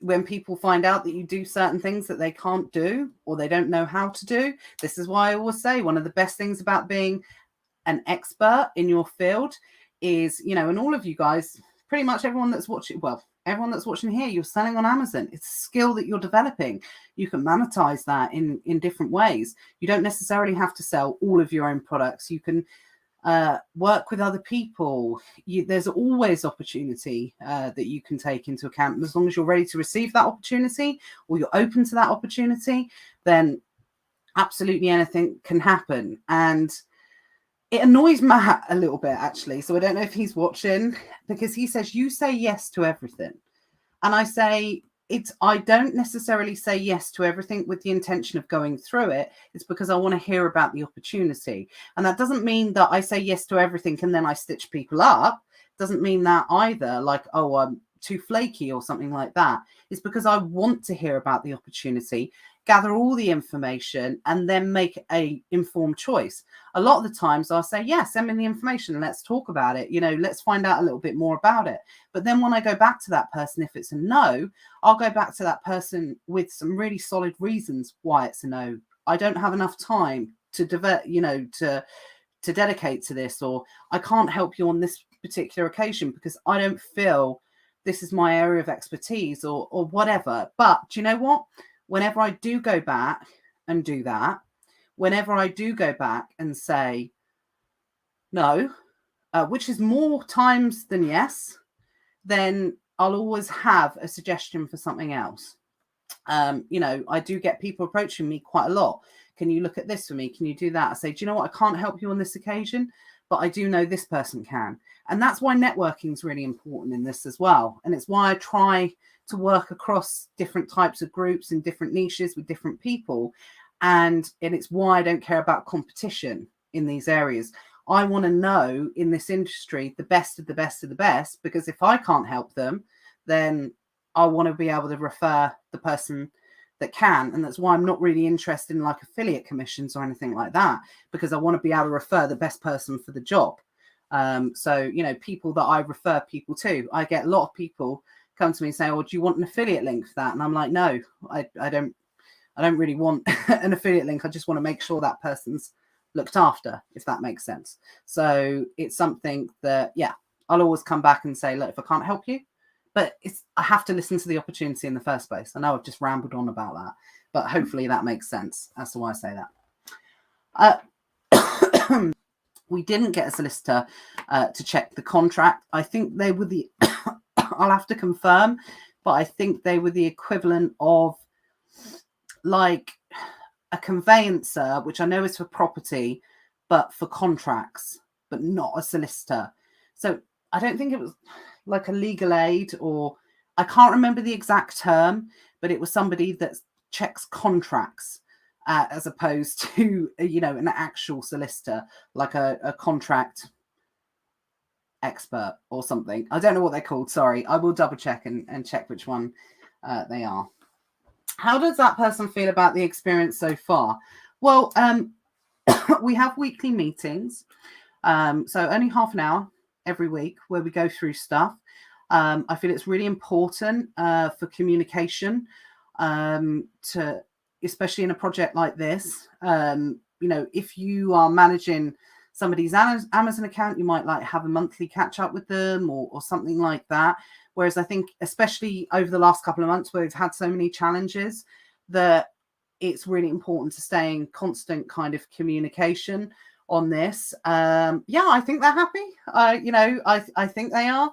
When people find out that you do certain things that they can't do or they don't know how to do, this is why I always say one of the best things about being an expert in your field is, and all of you guys, pretty much everyone that's watching here, you're selling on Amazon. It's a skill that you're developing. You can monetize that in different ways. You don't necessarily have to sell all of your own products. You can work with other people. There's always opportunity that you can take into account. As long as you're ready to receive that opportunity, or you're open to that opportunity, then absolutely anything can happen. And it annoys Matt a little bit, actually. So I don't know if he's watching, because he says, you say yes to everything. And I say, I don't necessarily say yes to everything with the intention of going through it. It's because I want to hear about the opportunity. And that doesn't mean that I say yes to everything and then I stitch people up. Doesn't mean that either, like, oh, I'm too flaky or something like that. It's because I want to hear about the opportunity, gather all the information, and then make a informed choice. A lot of the times I'll say, yeah, send me the information. Let's talk about it. Let's find out a little bit more about it. But then when I go back to that person, if it's a no, I'll go back to that person with some really solid reasons why it's a no. I don't have enough time to to dedicate to this, or I can't help you on this particular occasion because I don't feel this is my area of expertise, or whatever. But do you know what? Whenever I do go back and do that, whenever I do go back and say no, which is more times than yes, then I'll always have a suggestion for something else. I do get people approaching me quite a lot. Can you look at this for me? Can you do that? I say, do you know what? I can't help you on this occasion, but I do know this person can. And that's why networking is really important in this as well. And it's why I try to work across different types of groups and different niches with different people. And it's why I don't care about competition in these areas. I want to know in this industry the best of the best of the best, because if I can't help them, then I want to be able to refer the person that can. And that's why I'm not really interested in like affiliate commissions or anything like that, because I want to be able to refer the best person for the job. So, people that I refer people to, I get a lot of people come to me and say, oh, do you want an affiliate link for that? And I'm like, no, I don't really want an affiliate link. I just want to make sure that person's looked after, if that makes sense. So it's something that, yeah, I'll always come back and say, look, if I can't help you, but I have to listen to the opportunity in the first place. I know I've just rambled on about that, but hopefully that makes sense as to why I say that. We didn't get a solicitor to check the contract. I think they were the, I'll have to confirm, but I think they were the equivalent of like a conveyancer, which I know is for property, but for contracts, but not a solicitor. So I don't think it was like a legal aid, or I can't remember the exact term, but it was somebody that checks contracts as opposed to, an actual solicitor, like a contract expert or something. I don't know what they're called. Sorry. I will double check and check which one they are. How does that person feel about the experience so far? Well, we have weekly meetings. So only half an hour every week where we go through stuff. I feel it's really important for communication, especially in a project like this. If you are managing somebody's Amazon account, you might have a monthly catch up with them or something like that. Whereas I think, especially over the last couple of months where we've had so many challenges, that it's really important to stay in constant kind of communication on this. I think they're happy. I think they are.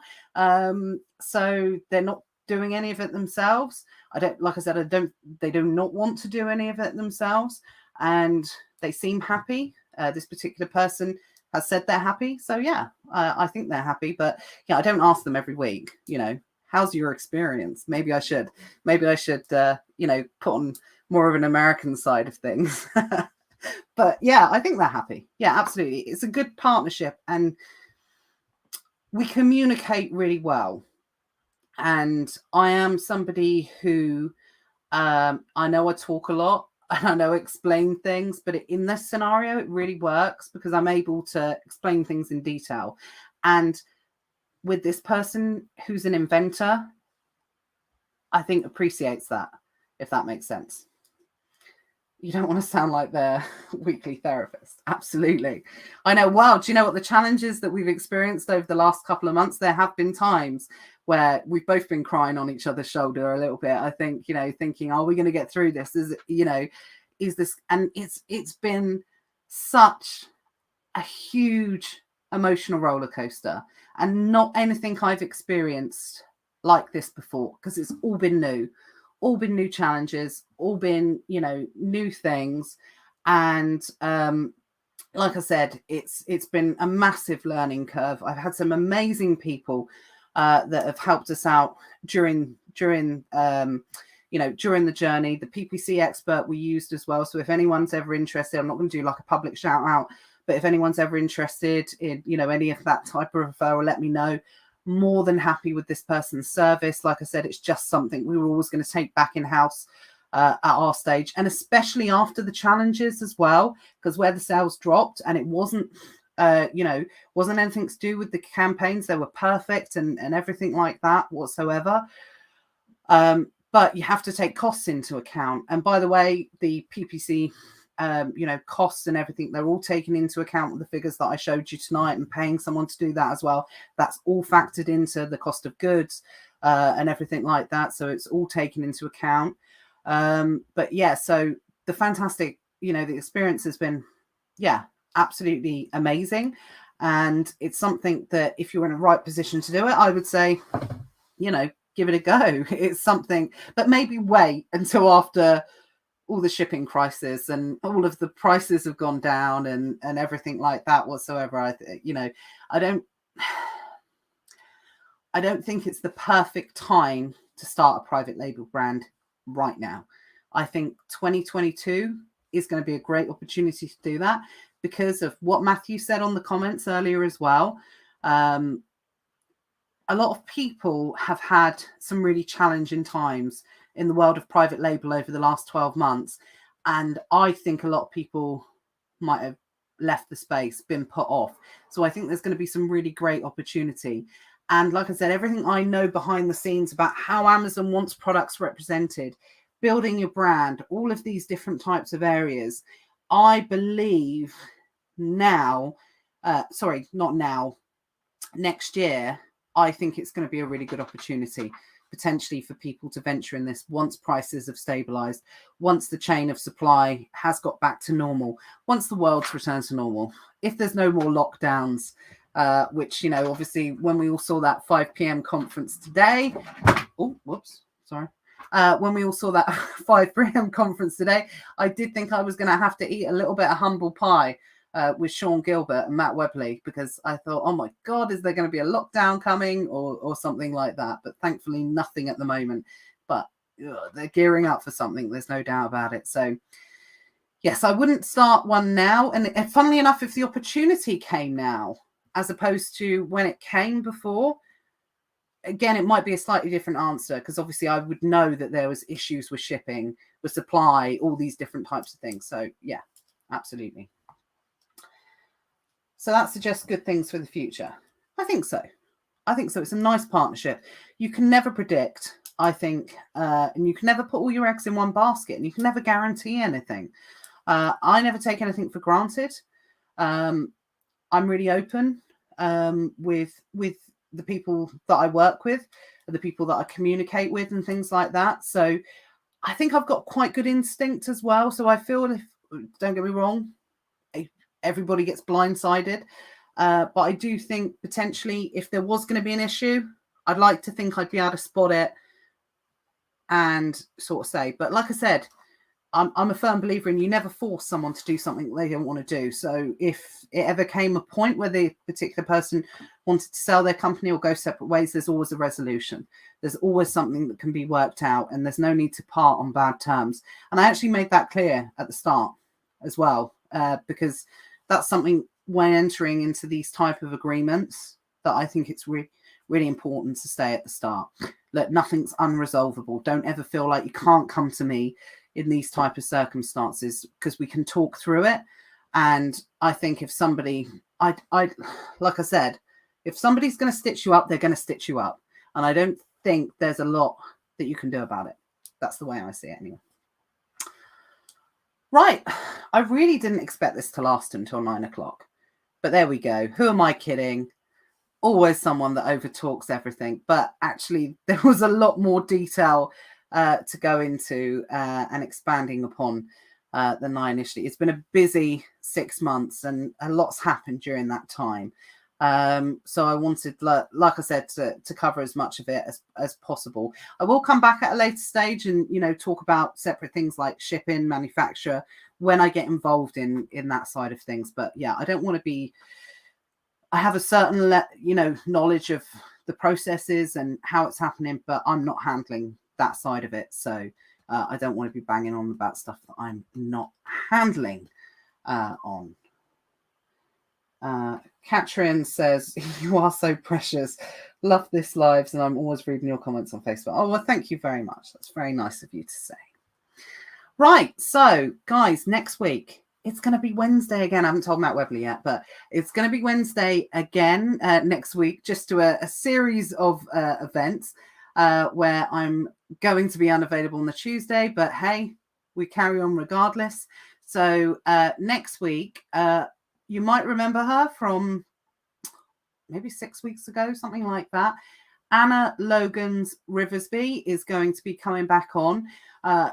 So they're not doing any of it themselves. They do not want to do any of it themselves. And they seem happy. This particular person has said they're happy. So I think they're happy, but I don't ask them every week, how's your experience? Maybe I should put on more of an American side of things. But I think they're happy. Yeah, absolutely. It's a good partnership and we communicate really well. And I am somebody who, I know I talk a lot and I know explain things, but in this scenario, it really works because I'm able to explain things in detail. And with this person who's an inventor, I think appreciates that, if that makes sense. You don't want to sound like their weekly therapist. Absolutely. I know. Wow. Do you know what the challenges that we've experienced over the last couple of months? There have been times where we've both been crying on each other's shoulder a little bit. I think, thinking, are we going to get through this? Is this, and it's been such a huge emotional roller coaster and not anything I've experienced like this before, because it's all been new challenges, all been, new things. And like I said, it's been a massive learning curve. I've had some amazing people that have helped us out during the journey. The PPC expert we used as well. So if anyone's ever interested, I'm not going to do like a public shout out, but if anyone's ever interested in, any of that type of referral, let me know. More than happy with this person's service. Like I said, it's just something we were always going to take back in-house at our stage, and especially after the challenges as well, because where the sales dropped, and it wasn't anything to do with the campaigns. They were perfect and everything like that whatsoever. But you have to take costs into account. And by the way, the PPC costs and everything, they're all taken into account with the figures that I showed you tonight, and paying someone to do that as well. That's all factored into the cost of goods and everything like that. So it's all taken into account. So the fantastic, the experience has been, absolutely amazing. And it's something that if you're in a right position to do it, I would say, give it a go. It's something, but maybe wait until after all the shipping crisis and all of the prices have gone down and everything like that whatsoever. I don't think it's the perfect time to start a private label brand right now. I think 2022 is going to be a great opportunity to do that because of what Matthew said on the comments earlier as well. A lot of people have had some really challenging times in the world of private label over the last 12 months. And I think a lot of people might have left the space, been put off. So I think there's going to be some really great opportunity. And like I said, everything I know behind the scenes about how Amazon wants products represented, building your brand, all of these different types of areas, I believe next year, I think it's going to be a really good opportunity potentially for people to venture in this once prices have stabilized, once the chain of supply has got back to normal, once the world's returned to normal, if there's no more lockdowns, which, obviously when we all saw that 5 p.m. conference today, when we all saw that 5 p.m. conference today, I did think I was going to have to eat a little bit of humble pie with Sean Gilbert and Matt Webley, because I thought, oh my God, is there going to be a lockdown coming or something like that? But thankfully nothing at the moment, but they're gearing up for something. There's no doubt about it. So yes, I wouldn't start one now. And funnily enough, if the opportunity came now, as opposed to when it came before, again, it might be a slightly different answer, because obviously I would know that there was issues with shipping, with supply, all these different types of things. So yeah, absolutely. So that suggests good things for the future. I think so. It's a nice partnership. You can never predict, I think, and you can never put all your eggs in one basket, and you can never guarantee anything. I never take anything for granted. I'm really open with the people that I work with, the people that I communicate with, and things like that. So I think I've got quite good instinct as well. So I feel, don't get me wrong, everybody gets blindsided. But I do think potentially if there was going to be an issue, I'd like to think I'd be able to spot it and sort of say, but like I said, I'm a firm believer in you never force someone to do something they don't want to do. So if it ever came a point where the particular person wanted to sell their company or go separate ways, there's always a resolution. There's always something that can be worked out, and there's no need to part on bad terms. And I actually made that clear at the start as well, because that's something when entering into these type of agreements that I think it's really important to stay at the start. Look, nothing's unresolvable. Don't ever feel like you can't come to me in these type of circumstances, because we can talk through it. And I think if somebody, I like I said, if somebody's going to stitch you up, they're going to stitch you up. And I don't think there's a lot that you can do about it. That's the way I see it anyway. Right. I really didn't expect this to last until 9 o'clock. But there we go. Who am I kidding? Always someone that overtalks everything. But actually, there was a lot more detail to go into and expanding upon than I initially. It's been a busy 6 months, and a lot's happened during that time. So I wanted, like I said, to cover as much of it as possible. I will come back at a later stage and, talk about separate things like shipping, manufacture, when I get involved in that side of things. But yeah, I don't want to be, I have a certain, knowledge of the processes and how it's happening, but I'm not handling that side of it. So I don't want to be banging on about stuff that I'm not handling on. Katrin says, you are so precious. Love this lives, and I'm always reading your comments on Facebook. Oh, well, thank you very much. That's very nice of you to say. Right. So, guys, next week, it's going to be Wednesday again. I haven't told Matt Webley yet, but it's going to be Wednesday again next week, just to a series of events where I'm going to be unavailable on the Tuesday. But hey, we carry on regardless. So next week, you might remember her from maybe 6 weeks ago, something like that. Anna Logan's Riversby is going to be coming back on.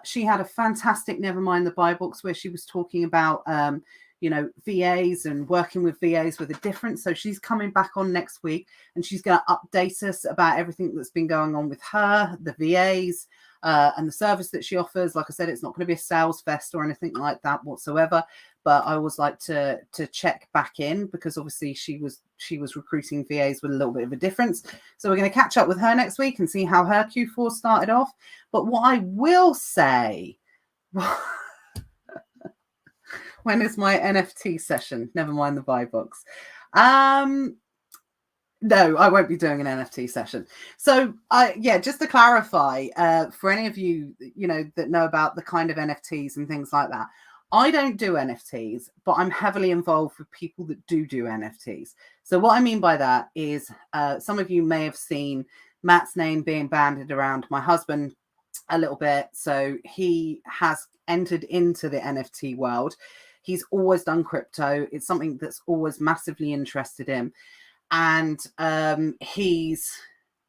She had a fantastic Never Mind the Buy books where she was talking about, VAs and working with VAs with a difference. So she's coming back on next week, and she's going to update us about everything that's been going on with her, the VAs, and the service that she offers. Like I said, it's not going to be a sales fest or anything like that whatsoever. But I always like to check back in, because obviously she was recruiting VAs with a little bit of a difference. So we're going to catch up with her next week and see how her Q4 started off. But what I will say, when is my NFT session? Never mind the buy books. No, I won't be doing an NFT session. So just to clarify, for any of you, that know about the kind of NFTs and things like that, I don't do NFTs, but I'm heavily involved with people that do NFTs. So what I mean by that is some of you may have seen Matt's name being bandied around my husband a little bit. So he has entered into the NFT world. He's always done crypto. It's something that's always massively interested in. and he's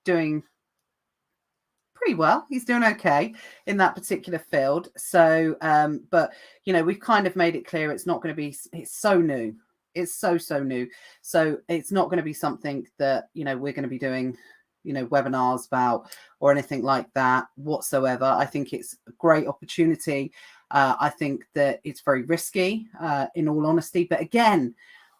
doing pretty well. He's doing okay in that particular field. So, but we've kind of made it clear it's not going to be. It's so new. It's so new. So it's not going to be something that we're going to be doing webinars about or anything like that whatsoever. I think it's a great opportunity. I think that it's very risky, in all honesty. But again,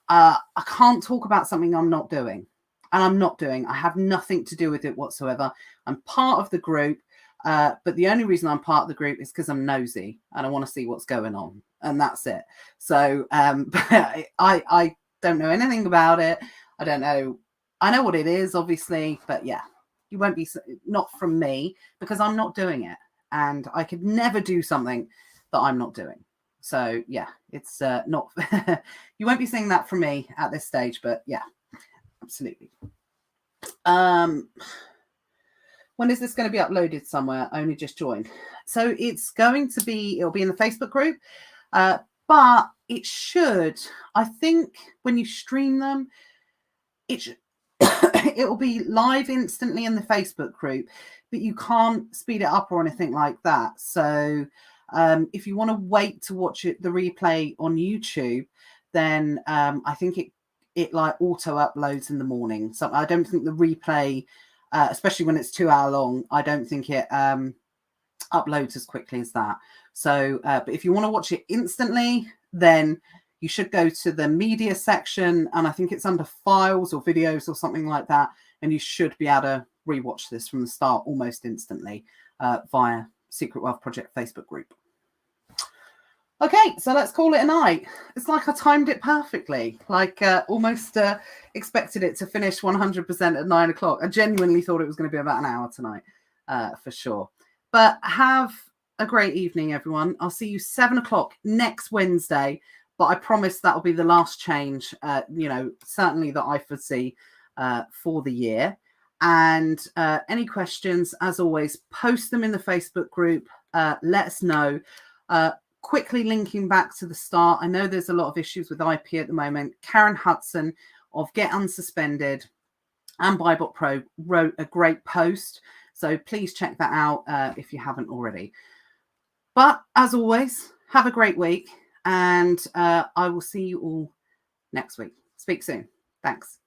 I can't talk about something I'm not doing. And I'm not doing. I have nothing to do with it whatsoever. I'm part of the group. But the only reason I'm part of the group is because I'm nosy and I want to see what's going on. And that's it. So I don't know anything about it. I don't know. I know what it is, obviously. But yeah, you won't be, not from me, because I'm not doing it. And I could never do something that I'm not doing. So yeah, it's not, you won't be seeing that from me at this stage. But yeah. Absolutely. When is this going to be uploaded somewhere? I only just joined. So it'll be in the Facebook group, but it should, I think when you stream them, it'll be live instantly in the Facebook group, but you can't speed it up or anything like that. So if you want to wait to watch the replay on YouTube, then I think it like auto uploads in the morning. So I don't think the replay, especially when it's 2 hour long, I don't think it uploads as quickly as that. So, but if you want to watch it instantly, then you should go to the media section, and I think it's under files or videos or something like that. And you should be able to rewatch this from the start almost instantly via Secret Wealth Project Facebook group. Okay, so let's call it a night. It's like I timed it perfectly, like almost expected it to finish 100% at 9 o'clock. I genuinely thought it was going to be about an hour tonight, for sure. But have a great evening, everyone. I'll see you 7 o'clock next Wednesday, but I promise that'll be the last change, certainly that I foresee for the year. And any questions, as always, post them in the Facebook group. Let us know. Quickly linking back to the start, I know there's a lot of issues with IP at the moment. Karen Hudson of Get Unsuspended and Bybot Pro wrote a great post. So please check that out if you haven't already. But as always, have a great week, and I will see you all next week. Speak soon. Thanks.